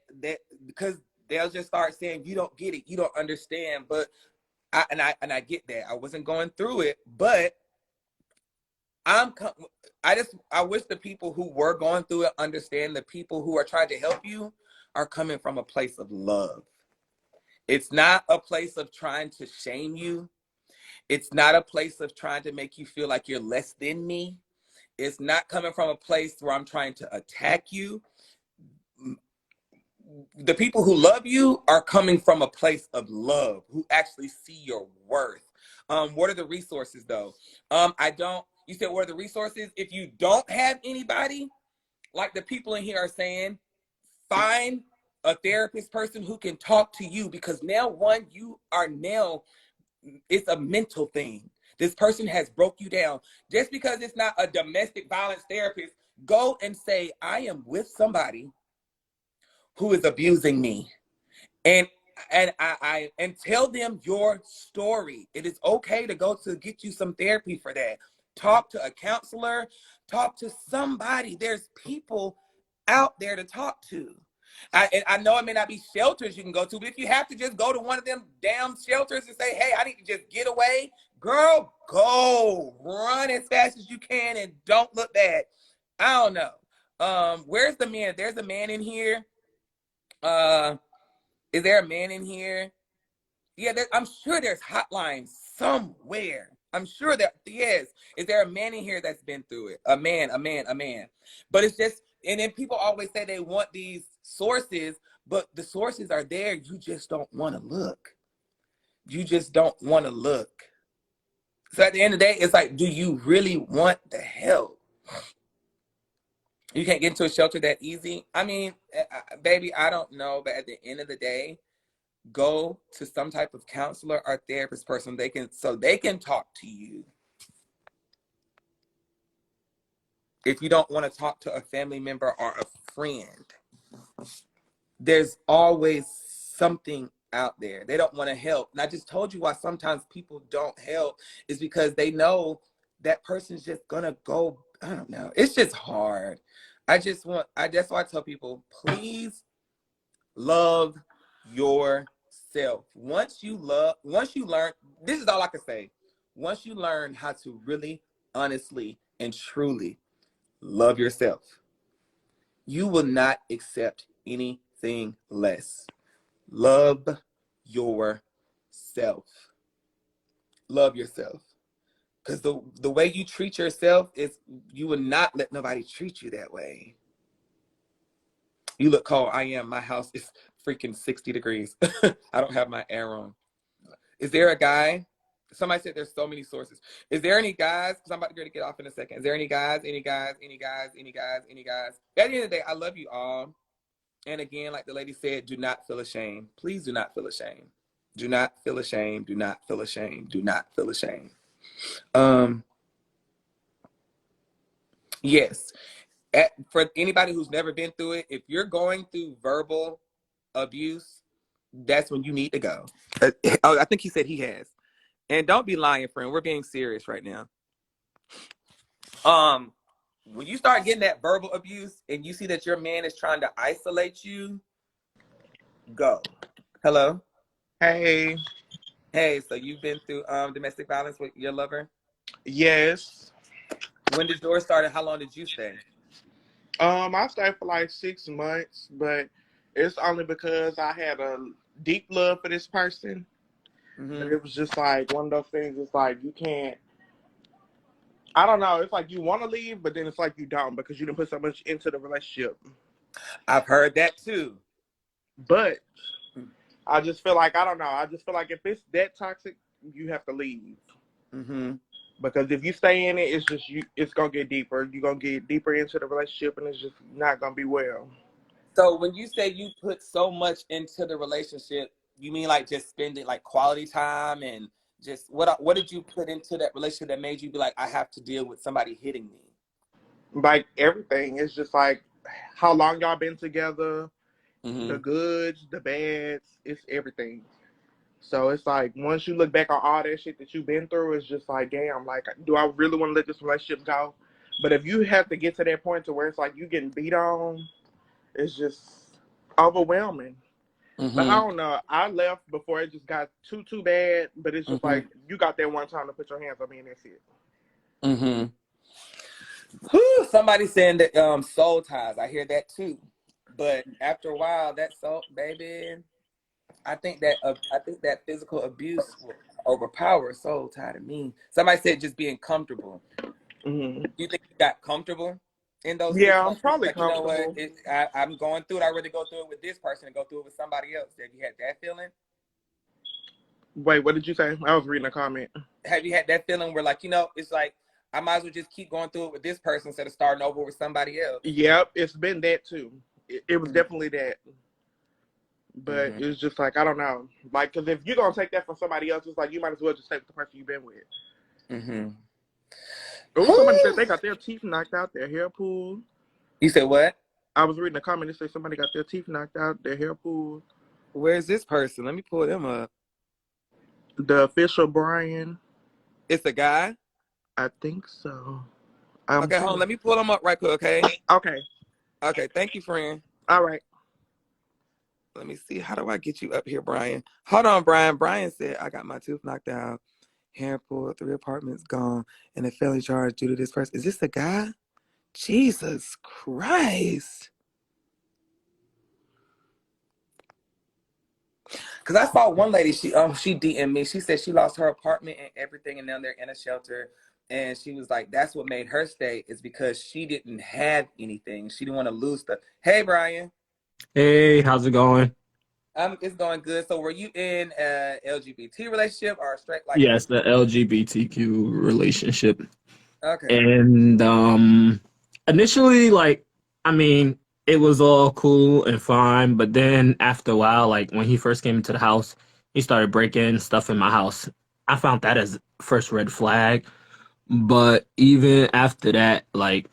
because they'll just start saying you don't get it, you don't understand. But I get that. I wasn't going through it, but I wish the people who were going through it understand the people who are trying to help you are coming from a place of love. It's not a place of trying to shame you. It's not a place of trying to make you feel like you're less than me. It's not coming from a place where I'm trying to attack you. The people who love you are coming from a place of love, who actually see your worth. What are the resources though? You said, what are the resources? If you don't have anybody, like the people in here are saying, find a therapist person who can talk to you, because now it's a mental thing. This person has broke you down. Just because it's not a domestic violence therapist, go and say, I am with somebody who is abusing me. And tell them your story. It is okay to go to get you some therapy for that. Talk to a counselor, talk to somebody. There's people out there to talk to. I know it may not be shelters you can go to, but if you have to just go to one of them damn shelters and say, hey, I need to just get away, girl, go. Run as fast as you can and don't look back. I don't know. Where's the man? There's a man in here. Is there a man in here? Yeah, I'm sure there's hotlines somewhere. I'm sure that, yes. Is there a man in here that's been through it? A man. But it's just, and then people always say they want these sources, but the sources are there. You just don't want to look. You just don't want to look. So at the end of the day, it's like, do you really want the help? You can't get into a shelter that easy. I mean, baby, I don't know. But at the end of the day, go to some type of counselor or therapist person so they can talk to you. If you don't want to talk to a family member or a friend, there's always something out there. They don't want to help. And I just told you why sometimes people don't help is because they know that person's just gonna go. I don't know. It's just hard. That's why I tell people, please love yourself. Once you learn, this is all I can say. Once you learn how to really, honestly, and truly love yourself, you will not accept anything less. Love yourself. Love yourself. Because the way you treat yourself is, you will not let nobody treat you that way. You look cold. My house is freaking 60 degrees. I don't have my air on. Is there a guy? Somebody said there's so many sources. Is there any guys? Because I'm about to get off in a second. Is there any guys? Any guys? Any guys? Any guys? Any guys? At the end of the day, I love you all. And again, like the lady said, do not feel ashamed. Please do not feel ashamed. Do not feel ashamed. Do not feel ashamed. Do not feel ashamed. Yes. For anybody who's never been through it, if you're going through verbal abuse, that's when you need to go. I think he said he has. And don't be lying, friend. We're being serious right now. When you start getting that verbal abuse and you see that your man is trying to isolate you, go. Hello? Hey. Hey, so you've been through domestic violence with your lover? Yes. When did yours start and how long did you stay? I stayed for like 6 months, but it's only because I had a deep love for this person. But Mm-hmm. it was just like one of those things. It's like you can't. I don't know. It's like you want to leave, but then it's like you don't because you didn't put so much into the relationship. I've heard that too. But I just feel like I don't know. I just feel like if it's that toxic, you have to leave. Mm-hmm. Because if you stay in it, it's just you. It's gonna get deeper. You're gonna get deeper into the relationship, and it's just not gonna be well. So when you say you put so much into the relationship, you mean like just spending like quality time and just what did you put into that relationship that made you be like, I have to deal with somebody hitting me? Like everything, it's just like how long y'all been together, Mm-hmm. the goods, the bads, it's everything. So it's like once you look back on all that shit that you've been through, it's just like, damn, like, do I really want to let this relationship go? But if you have to get to that point to where it's like you getting beat on, it's just overwhelming. But I Mm-hmm. don't know. I left before it just got too bad. But it's just Mm-hmm. like you got that one time to put your hands on me, and that's it. Mm-hmm. Whew, somebody saying that soul ties. I hear that too. But after a while, that soul baby, I think that physical abuse will overpower a soul tie to me. Somebody said just being comfortable. Hmm. Do you think you got comfortable in those six Yeah, I'm months? You was probably like, you know what? comfortable. I'm going through it. I'd rather go through it with this person and go through it with somebody else. Have you had that feeling? Wait, what did you say? I was reading a comment. Have you had that feeling where, like, it's like I might as well just keep going through it with this person instead of starting over with somebody else? Yep, it's been that too. It was Mm-hmm. definitely that. But Mm-hmm. it's just like I don't know, like because if you're gonna take that from somebody else, it's like you might as well just take the person you've been with. Mm-hmm. Oh, somebody said they got their teeth knocked out, their hair pulled. You said what? I was reading a comment that said somebody got their teeth knocked out, their hair pulled. Where's this person? Let me pull them up. The official Brian, It's a guy. I think so. I'm Okay, hold on. trying Let me pull them up right quick, okay? to. Okay, Okay, thank you, friend. all right. Let me see. How do I get you up here, Brian? Hold on, Brian. Brian said, I got my tooth knocked out, hair pulled, 3 apartments gone, and a felony charge due to this person. Is this the guy? Jesus Christ. Because I saw one lady, she DM'd me. She said she lost her apartment and everything, and now they're in a shelter. And she was like, that's what made her stay, is because she didn't have anything. She didn't want to lose stuff. Hey, Brian. Hey, how's it going? It's going good. So were you in a LGBT relationship or straight like Yes, the LGBTQ relationship. okay. And initially like I mean, it was all cool and fine, but then after a while, like when he first came into the house, he started breaking stuff in my house. I found that as first red flag, but even after that, like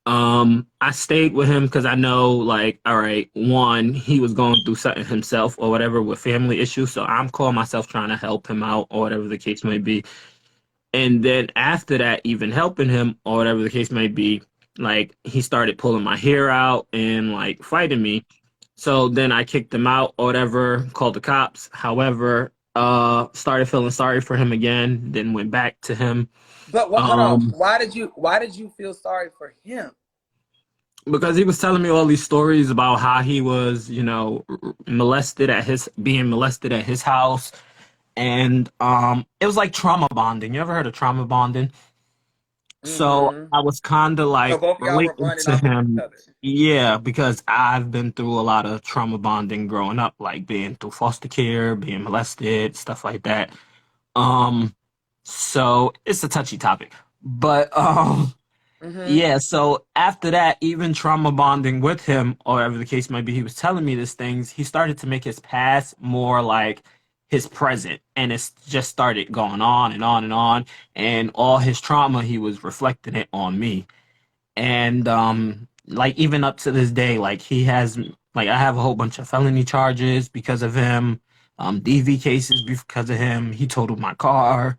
I stayed with him because I know, like, all right, one, he was going through something himself or whatever with family issues. So I'm calling myself trying to help him out or whatever the case may be. And then after that, even helping him or whatever the case may be, like, he started pulling my hair out and like fighting me. So then I kicked him out or whatever, called the cops. However, started feeling sorry for him again, then went back to him. But what hold on. Um, Why did you feel sorry for him? because he was telling me all these stories about how he was, molested at his being molested at his house, and it was like trauma bonding. You ever heard of trauma bonding? So Mm-hmm. I was kind of So like both of y'all were relating running to off of each him. other. Yeah, because I've been through a lot of trauma bonding growing up, like being through foster care, being molested, stuff like that. Um, so it's a touchy topic, but Mm-hmm. yeah, so after that, even trauma bonding with him, or whatever the case might be, he was telling me these things. He started to make his past more like his present, and it's just started going on and on and on. And all his trauma, he was reflecting it on me. And like even up to this day, like he has, like I have a whole bunch of felony charges because of him, DV cases because of him. He totaled my car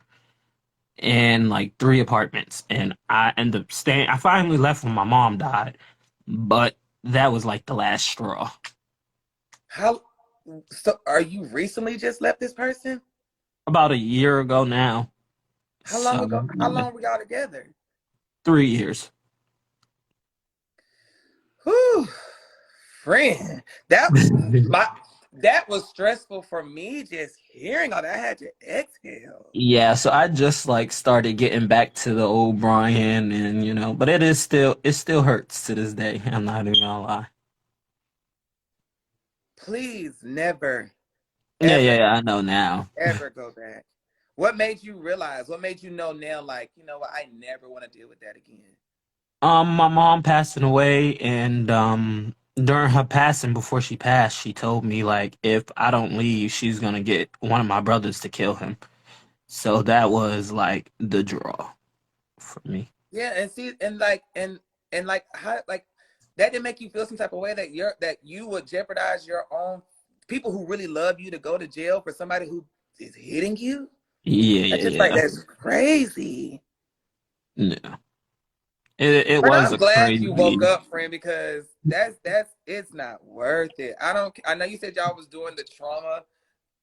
and like 3 apartments. And I ended up staying. I finally left when my mom died, but that was like the last straw. How so are you recently just left this person? About a year ago now. How long So ago? How yeah, long were y'all together? 3 years. Whew, friend, that my that was stressful for me just hearing all that. I had to exhale. Yeah, so I just like started getting back to the old Brian, and but it still hurts to this day. I'm not even gonna lie. Please never, Yeah, ever, yeah, yeah, I know now. ever go back. What made you realize? What made you know now? Like, you know what? I never want to deal with that again. My mom passing away, and during her passing, before she passed, she told me like if I don't leave, she's gonna get one of my brothers to kill him. So that was like the draw for me. Yeah, and see, and like how like that didn't make you feel some type of way that you would jeopardize your own people who really love you to go to jail for somebody who is hitting you. Yeah, That's yeah, just like yeah. that's crazy. Yeah. It But was I'm a glad you woke crazy. up, friend, because that's it's not worth it. I know you said y'all was doing the trauma,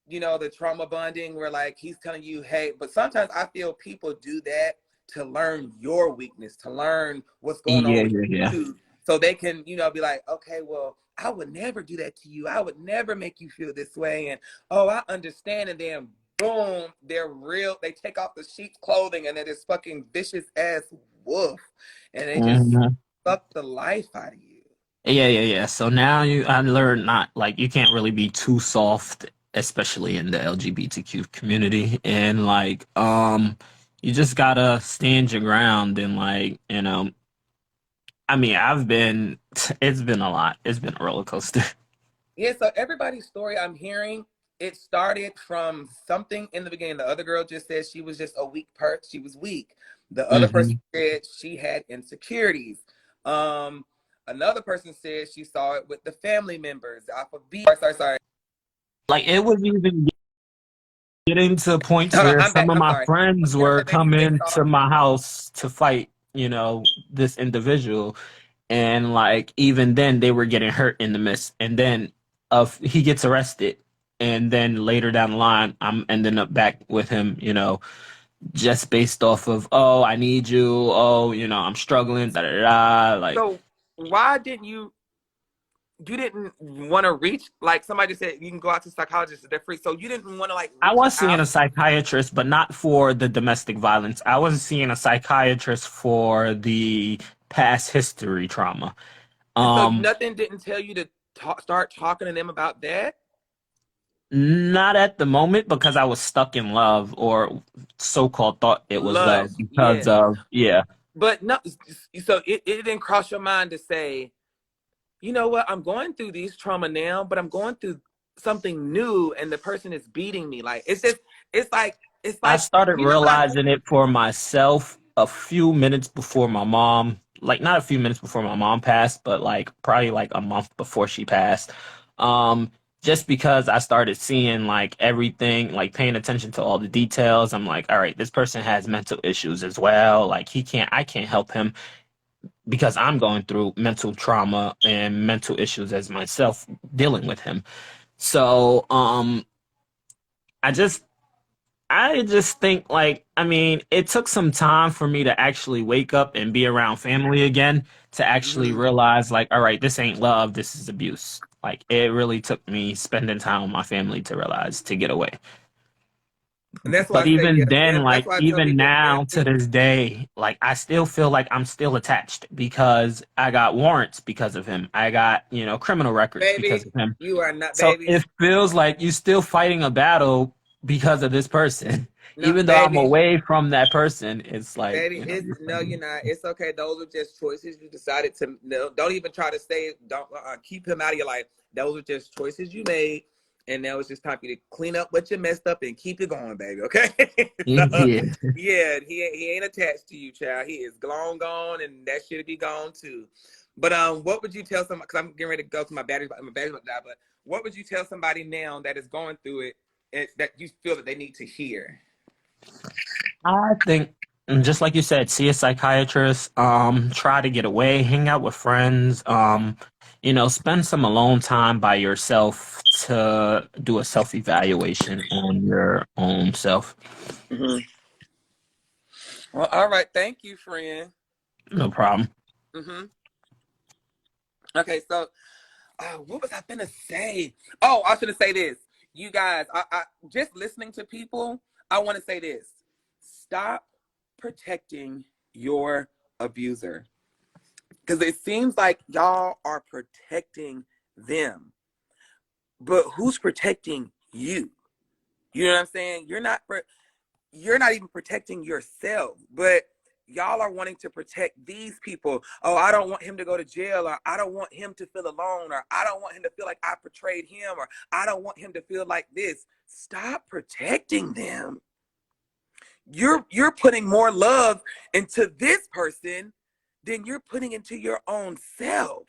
the trauma bonding where like he's telling you, hey, but sometimes I feel people do that to learn your weakness, to learn what's going on Yeah, with yeah, yeah. you, so they can, be like, okay, well, I would never do that to you. I would never make you feel this way. And oh, I understand. And then boom, they take off the sheep's clothing and they're this fucking vicious ass wolf. And they just Mhm. suck the life out of you. Yeah, yeah, yeah. So now I learned not like you can't really be too soft, especially in the LGBTQ community, and like you just gotta stand your ground and like I mean it's been a lot. It's been a roller coaster. Yeah, so everybody's story I'm hearing, it started from something in the beginning. The other girl just said she was just a weak person. She was weak. The other person Hmm. said she had insecurities. Um, Another person said she saw it with the family members. Off of sorry. Like it was even getting to points Hold on, where I'm some back. of I'm my sorry. friends You heard were that baby? They coming saw. to my house to fight, this individual. And like even then they were getting hurt in the midst. And then he gets arrested. And then later down the line, I'm ending up back with him, just based off of, oh, I need you, oh, I'm struggling, da da da. Like So why didn't you didn't want to reach, like somebody said you can go out to psychologists, they're free. So you didn't want to like I reach was seeing out. a psychiatrist, but not for the domestic violence. I was seeing a psychiatrist for the past history trauma. And so Um, nothing didn't tell you to start talking to them about that? Not at the moment because I was stuck in love, or so-called thought it was love Lust, because yes. of, yeah. But no, so it didn't cross your mind to say, you know what, I'm going through these trauma now, but I'm going through something new and the person is beating me. Like it's like it's I like started you know what I mean? realizing it for myself a few minutes before my mom, like not a few minutes before my mom passed, but like probably like a month before she passed. Um, just because I started seeing like everything, like paying attention to all the details. I'm like, all right, this person has mental issues as well. Like I can't help him because I'm going through mental trauma and mental issues as myself dealing with him. So, I just I just think like I mean, it took some time for me to actually wake up and be around family again to actually Mhm. realize like, all right, this ain't love, this is abuse. Like it really took me spending time with my family to realize to get away. And that's why I But say, even yeah, then, that's like why I tell even people now to family. this day, like I still feel like I'm still attached because I got warrants because of him. I got, criminal records because Baby, of him. you are not, So baby. it feels like you still fighting a battle because of this person. No, Even though I'm baby. away from that person, it's like, Baby, it's you're no, you're fighting. not. It's okay. Those are just choices you decided to. No, don't even try to say. Don't keep him out of your life. Those are just choices you made, and now it's just time for you to clean up what you messed up and keep it going, baby. Okay. So, Yeah. yeah, he ain't attached to you, child. He is gone, and that should be gone too. But what would you tell somebody? Because I'm getting ready to go to my battery. My battery's about to die. But what would you tell somebody now that is going through it that you feel that they need to hear? I think, just like you said, see a psychiatrist, try to get away, hang out with friends, spend some alone time by yourself to do a self-evaluation on your own self. Mhm. Well, all right. Thank you, friend. No problem. Mm-hmm. Okay, so what was I gonna say? Oh, I was gonna say this. You guys, I just listening to people, I want to say this. Stop protecting your abuser. Because it seems like y'all are protecting them. But who's protecting you? You know what I'm saying? You're not even protecting yourself, but y'all are wanting to protect these people. Oh, I don't want him to go to jail, or I don't want him to feel alone, or I don't want him to feel like I betrayed him, or I don't want him to feel like this. Stop protecting them. You're putting more love into this person than you're putting into your own self.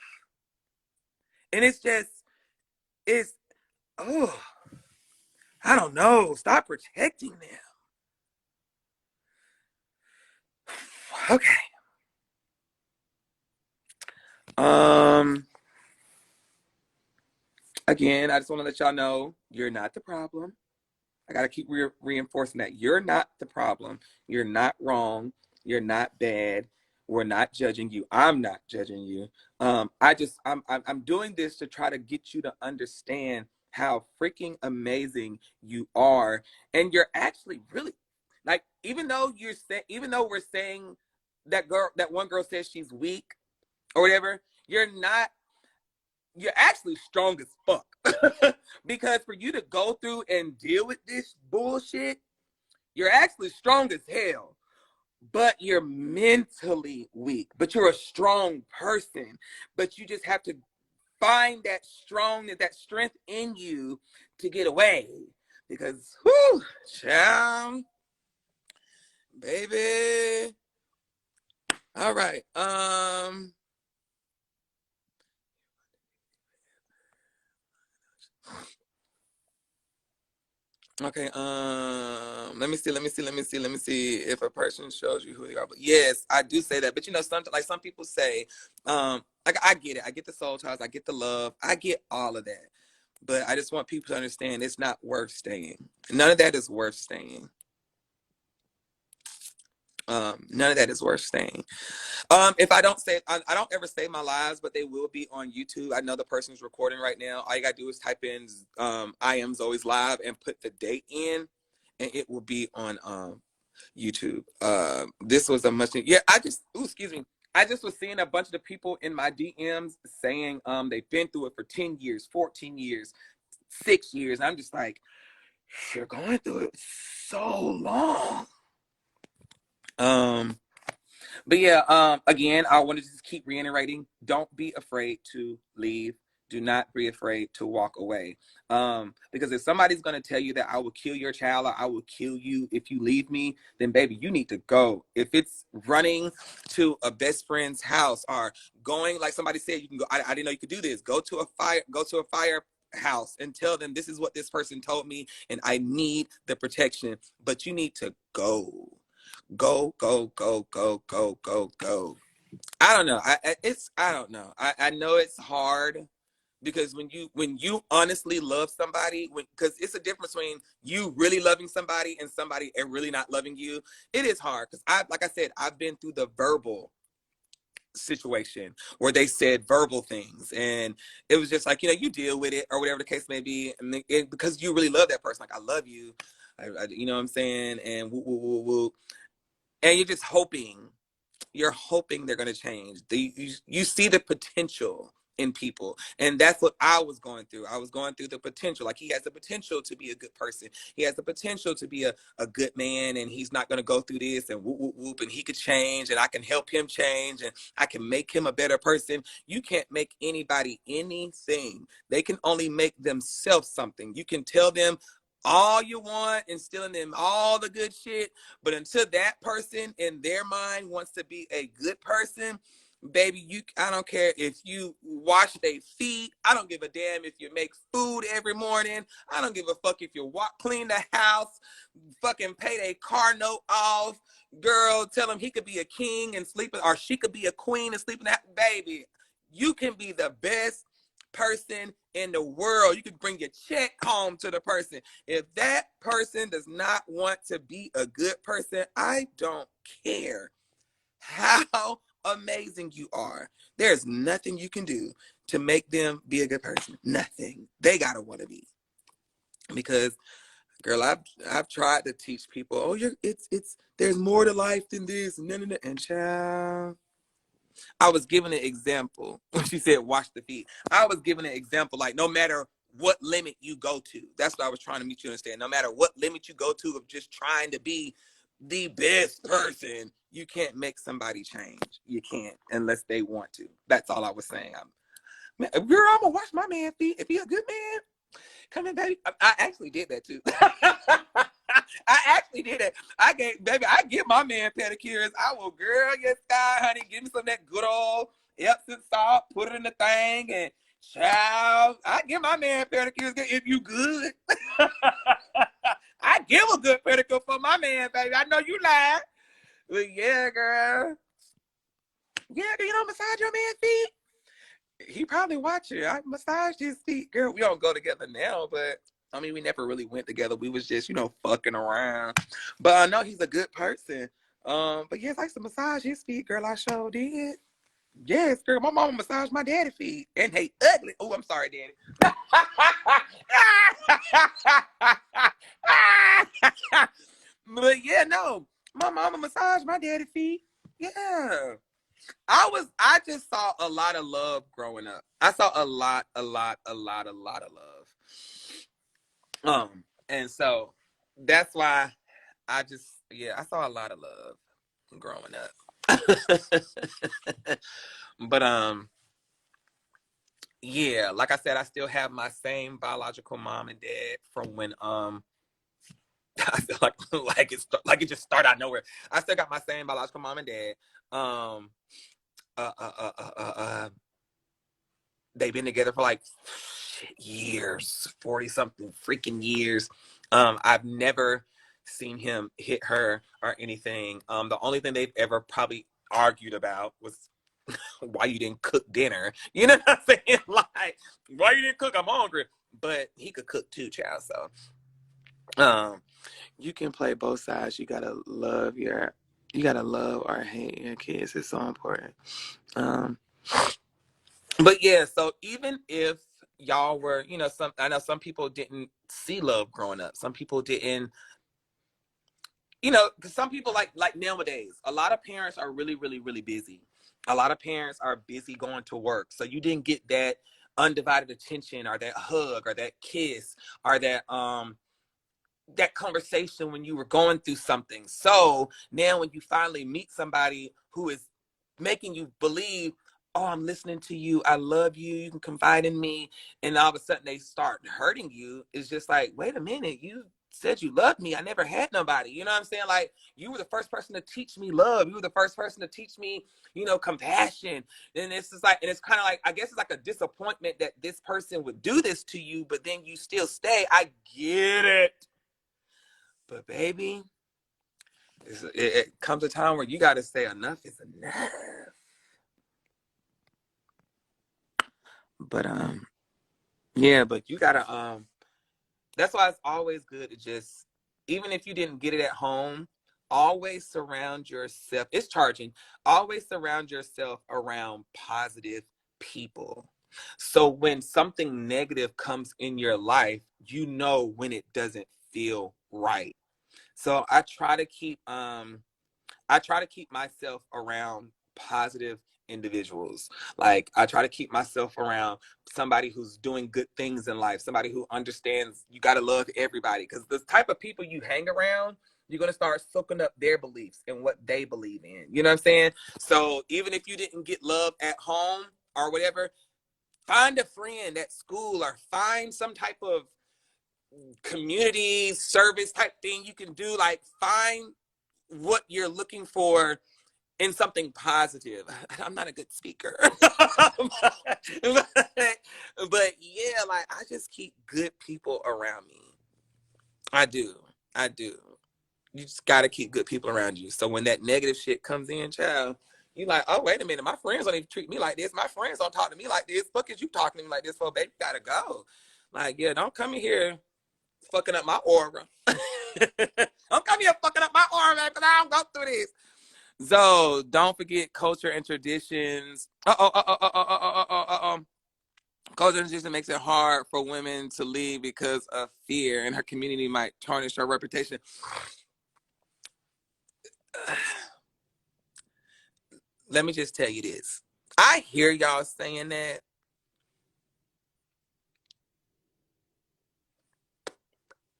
And it's oh, I don't know. Stop protecting them. Okay. Um, Again, I just want to let y'all know you're not the problem. I got to keep reinforcing that. You're not the problem. You're not wrong. You're not bad. We're not judging you. I'm not judging you. I'm doing this to try to get you to understand how freaking amazing you are. And you're actually really, like, even though we're saying that one girl says she's weak or whatever, you're actually strong as fuck. Because for you to go through and deal with this bullshit, you're actually strong as hell. But you're mentally weak. But you're a strong person. But you just have to find that strength in you to get away. Because, whoo, child, baby. All right. Okay, let me see if a person shows you who they are. But yes, I do say that. But you know, some people say, like I get it. I get the soul ties, I get the love, I get all of that. But I just want people to understand it's not worth staying. None of that is worth staying. None of that is worth staying. If I don't ever save my lives, but they will be on YouTube. I know the person's recording right now. All you gotta do is type in Iamzoie's live and put the date in, and it will be on YouTube. This was a much excuse me. I just was seeing a bunch of the people in my DMs saying they've been through it for 10 years, 14 years, 6 years. And I'm just like, you're going through it so long. But yeah, again, I want to just keep reiterating, don't be afraid to leave. Do not be afraid to walk away. Because if somebody's going to tell you that I will kill your child or I will kill you if you leave me, then baby, you need to go. If it's running to a best friend's house or going, like somebody said, you can go, I didn't know you could do this. Go to a fire house and tell them this is what this person told me and I need the protection, but you need to go. Go, go, go, go, go, go, go. I don't know. I don't know. I know it's hard because when you honestly love somebody, because it's a difference between you really loving somebody and somebody and really not loving you. It is hard because like I said, I've been through the verbal situation where they said verbal things and it was just like, you deal with it or whatever the case may be, and because you really love that person, like I love you, you know what I'm saying, and woo, woo, woo, woo. And you're hoping they're going to change. You see the potential in people. And that's what I was going through. I was going through the potential. Like he has the potential to be a good person. He has the potential to be a good man, and he's not going to go through this and whoop, whoop, whoop, and he could change and I can help him change and I can make him a better person. You can't make anybody anything. They can only make themselves something. You can tell them all you want, instilling them all the good shit, but until that person in their mind wants to be a good person, baby, I don't care if you wash their feet. I don't give a damn if you make food every morning. I don't give a fuck if you clean the house, fucking pay their car note off. Girl, tell him he could be a king and sleep, or she could be a queen and sleep in that. Baby, you can be the best person in the world. You could bring your check home to the person. If that person does not want to be a good person, I don't care how amazing you are. There's nothing you can do to make them be a good person. Nothing. They gotta want to be. Because, girl, I've tried to teach people, oh, it's there's more to life than this, and child, I was giving an example when she said wash the feet. I was giving an example, like, no matter what limit you go to, that's what I was trying to make you understand. No matter what limit you go to of just trying to be the best person, you can't make somebody change. You can't unless they want to. That's all I was saying. Girl, I'm gonna wash my man feet. If he a good man, come in, baby. I actually did that too. I actually did it. I give my man pedicures. I will, girl, yes, God, honey, give me some of that good old Epsom salt, put it in the thing, and child, I give my man pedicures if you good. I give a good pedicure for my man, baby. I know you lying. But yeah, girl. Yeah, girl, you don't massage your man's feet? He probably watching. I massaged his feet. Girl, we don't go together now, but I mean, we never really went together. We was just, fucking around. But I know he's a good person. But yes, I used to massage his feet, girl. I sure did. Yes, girl. My mama massaged my daddy's feet. And they ugly. Oh, I'm sorry, daddy. But yeah, no. My mama massaged my daddy's feet. Yeah. I just saw a lot of love growing up. I saw a lot of love. And so that's why I saw a lot of love growing up. But yeah, like I said, I still have my same biological mom and dad from when I feel like it just started out of nowhere. I still got my same biological mom and dad. They've been together for like years, 40 something freaking years. I've never seen him hit her or anything. The only thing they've ever probably argued about was why you didn't cook dinner. You know what I'm saying? Like, why you didn't cook? I'm hungry. But he could cook too, child. So you can play both sides. You gotta love or hate your kids. It's so important. But yeah, so even if y'all were, I know some people didn't see love growing up. Some people didn't, because some people like nowadays, a lot of parents are really, really, really busy. A lot of parents are busy going to work. So you didn't get that undivided attention or that hug or that kiss or that conversation when you were going through something. So now when you finally meet somebody who is making you believe, oh, I'm listening to you, I love you, you can confide in me, and all of a sudden they start hurting you, it's just like, wait a minute, you said you loved me, I never had nobody. You know what I'm saying? Like, you were the first person to teach me love. You were the first person to teach me, compassion. And it's just like, and it's kind of like, I guess it's like a disappointment that this person would do this to you, but then you still stay. I get it. But baby, it comes a time where you got to say enough is enough. But yeah, but you gotta that's why it's always good to just, even if you didn't get it at home, always surround yourself. It's charging. Always surround yourself around positive people. So when something negative comes in your life, you know when it doesn't feel right. So I try to keep myself around positive individuals. Like, I try to keep myself around somebody who's doing good things in life, somebody who understands you got to love everybody. Because the type of people you hang around, you're going to start soaking up their beliefs and what they believe in. You know what I'm saying? So even if you didn't get love at home or whatever, find a friend at school or find some type of community service type thing you can do. Like, find what you're looking for in something positive. I'm not a good speaker. but yeah, like, I just keep good people around me. I do. You just gotta keep good people around you. So when that negative shit comes in, child, You like, oh, wait a minute. My friends don't even treat me like this. My friends don't talk to me like this. Fuck is you talking to me like this for, baby? You gotta go. Like, yeah, don't come in here fucking up my aura. Don't come here fucking up my aura, man, because I don't go through this. So don't forget culture and traditions. Culture and tradition makes it hard for women to leave because of fear, and her community might tarnish her reputation. Let me just tell you this. I hear y'all saying that.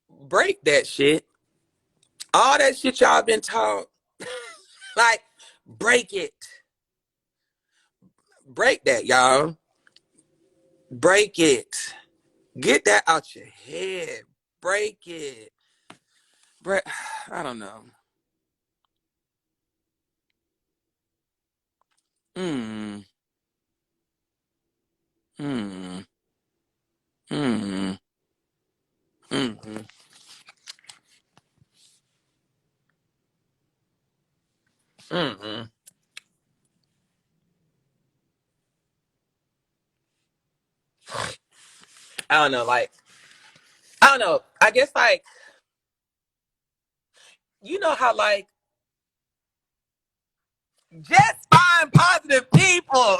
Break that shit. All that shit y'all been taught. Like, break it. Break that, y'all. Break it. Get that out your head. Break it. I don't know. Hmm. Hmm. Hmm. Hmm. Hmm. I don't know. Like, I don't know. I guess, like, you know how, like, just find positive people.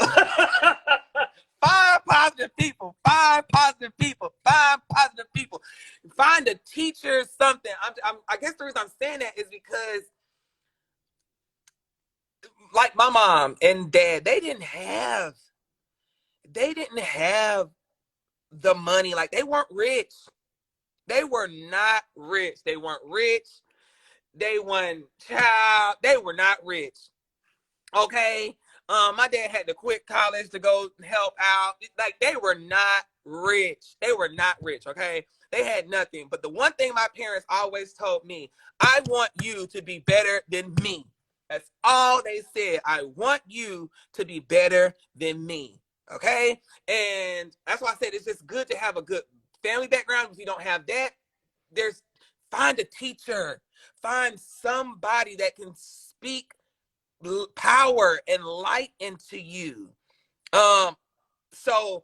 Find positive people. Find positive people. Find positive people. Find a teacher, something. I guess the reason I'm saying that is because, like, my mom and dad, they didn't have the money. Like, they weren't rich. They were not rich. They weren't rich. They weren't child. They were not rich. Okay. My dad had to quit college to go help out. Like, they were not rich. They were not rich. Okay. They had nothing. But the one thing my parents always told me, I want you to be better than me. That's all they said. I want you to be better than me. Okay. And that's why I said it's just good to have a good family background. If you don't have that, find a teacher, find somebody that can speak power and light into you. So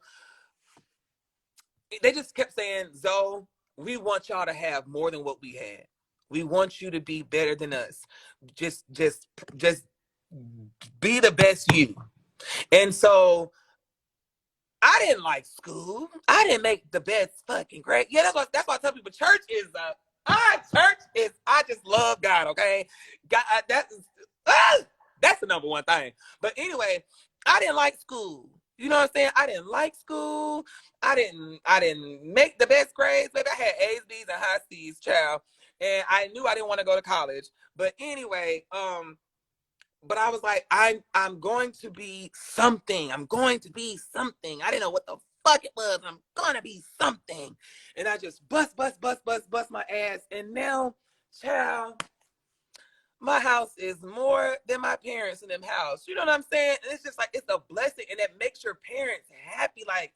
they just kept saying, Zoe, we want y'all to have more than what we had. We want you to be better than us. Just be the best you. And so I didn't like school. I didn't make the best fucking grade. Yeah, that's why I tell people church is I just love God, okay? God, that's the number one thing. But anyway, I didn't like school. You know what I'm saying? I didn't like school. I didn't make the best grades. Maybe I had A's, B's, and high C's, child. And I knew I didn't want to go to college. But anyway, but I was like, I'm going to be something. I'm going to be something. I didn't know what the fuck it was. I'm gonna be something. And I just bust my ass. And now, child, my house is more than my parents in them house. You know what I'm saying? And it's just like, it's a blessing. And it makes your parents happy. Like,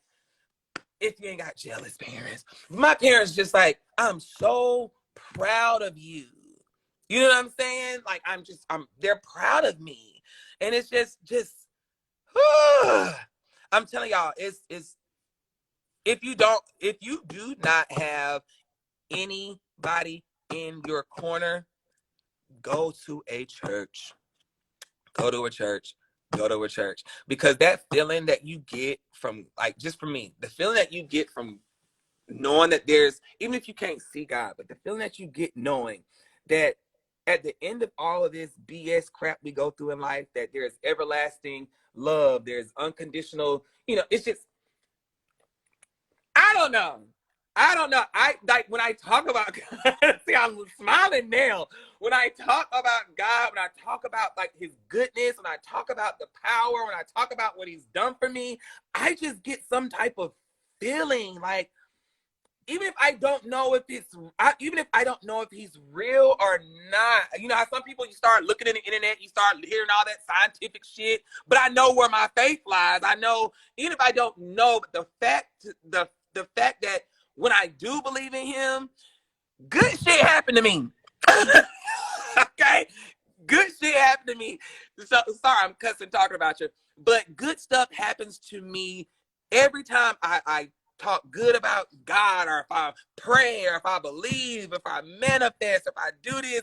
if you ain't got jealous parents. My parents just like, I'm so proud of you. You know what I'm saying? Like, they're proud of me. And it's just, I'm telling y'all, it's, if you do not have anybody in your corner, go to a church. Go to a church. Go to a church. Because that feeling that you get from, like, just for me, the feeling that you get from knowing that even if you can't see God, but the feeling that you get knowing that at the end of all of this BS crap we go through in life, that there's everlasting love, there's unconditional, it's just, I don't know. I like when I talk about God, see, I'm smiling now. When I talk about God, when I talk about like his goodness, when I talk about the power, when I talk about what he's done for me, I just get some type of feeling like, even if I don't know if he's real or not, you know how some people, you start looking at the internet, you start hearing all that scientific shit, but I know where my faith lies. I know, even if I don't know, but the fact that when I do believe in him, good shit happened to me. Okay? Good shit happened to me. So sorry, I'm cussing talking about you. But good stuff happens to me every time I talk good about God, or if I pray, or if I believe, if I manifest, if I do this,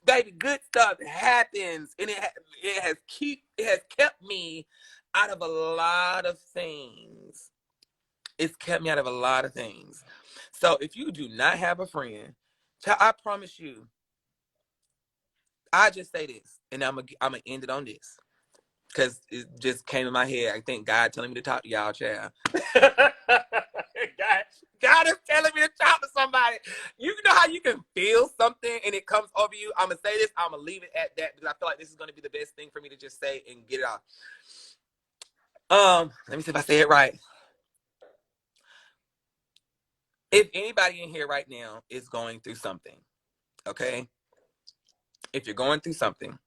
baby, good stuff happens. And it has kept me out of a lot of things. It's kept me out of a lot of things. So if you do not have a friend, I promise you, I just say this, and I'm gonna end it on this, because it just came in my head. I think God telling me to talk to y'all, child. God is telling me to talk to somebody. You know how you can feel something and it comes over you? I'm gonna say this. I'm gonna leave it at that, because I feel like this is gonna be the best thing for me to just say and get it off. Let me see if I say it right. If anybody in here right now is going through something, okay? If you're going through something,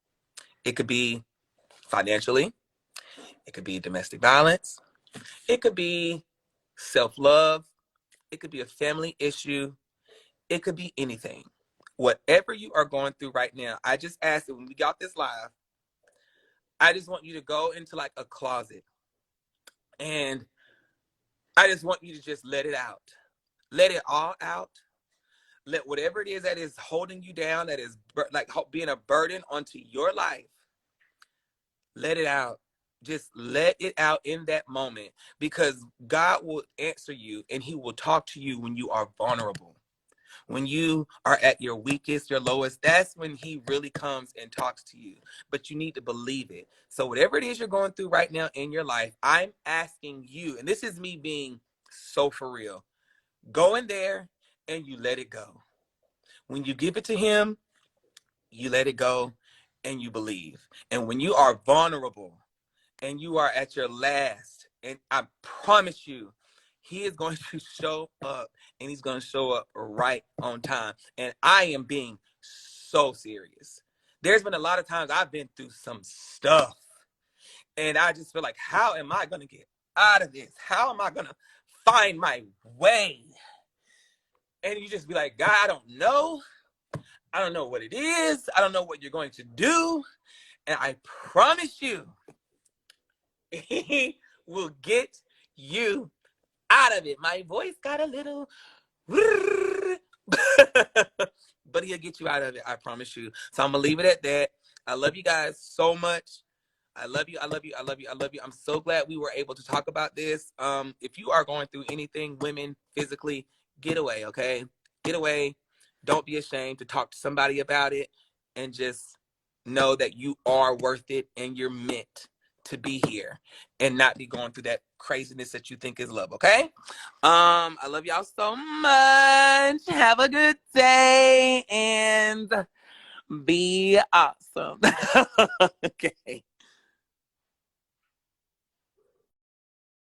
it could be financially, it could be domestic violence, it could be self-love, it could be a family issue, it could be anything. Whatever you are going through right now, I just asked that when we got this live, I just want you to go into like a closet, and I just want you to just let it out. Let it all out. Let whatever it is that is holding you down, that is like being a burden onto your life, let it out. Just let it out in that moment, because God will answer you and he will talk to you when you are vulnerable. When you are at your weakest, your lowest, that's when he really comes and talks to you. But you need to believe it. So whatever it is you're going through right now in your life, I'm asking you, and this is me being so for real, go in there and you let it go. When you give it to him, you let it go and you believe. And when you are vulnerable and you are at your last, and I promise you, he is going to show up, and he's going to show up right on time. And I am being so serious. There's been a lot of times I've been through some stuff, and I just feel like, how am I going to get out of this? How am I going to find my way? And you just be like, God, I don't know. I don't know what it is. I don't know what you're going to do. And I promise you, he will get you out of it. My voice got a little, but he'll get you out of it. I promise you. So I'm going to leave it at that. I love you guys so much. I love you. I love you. I love you. I love you. I'm so glad we were able to talk about this. If you are going through anything, women, physically, get away, okay? Get away. Don't be ashamed to talk to somebody about it, and just know that you are worth it and you're meant to be here and not be going through that craziness that you think is love, okay? I love y'all so much. Have a good day and be awesome. Okay.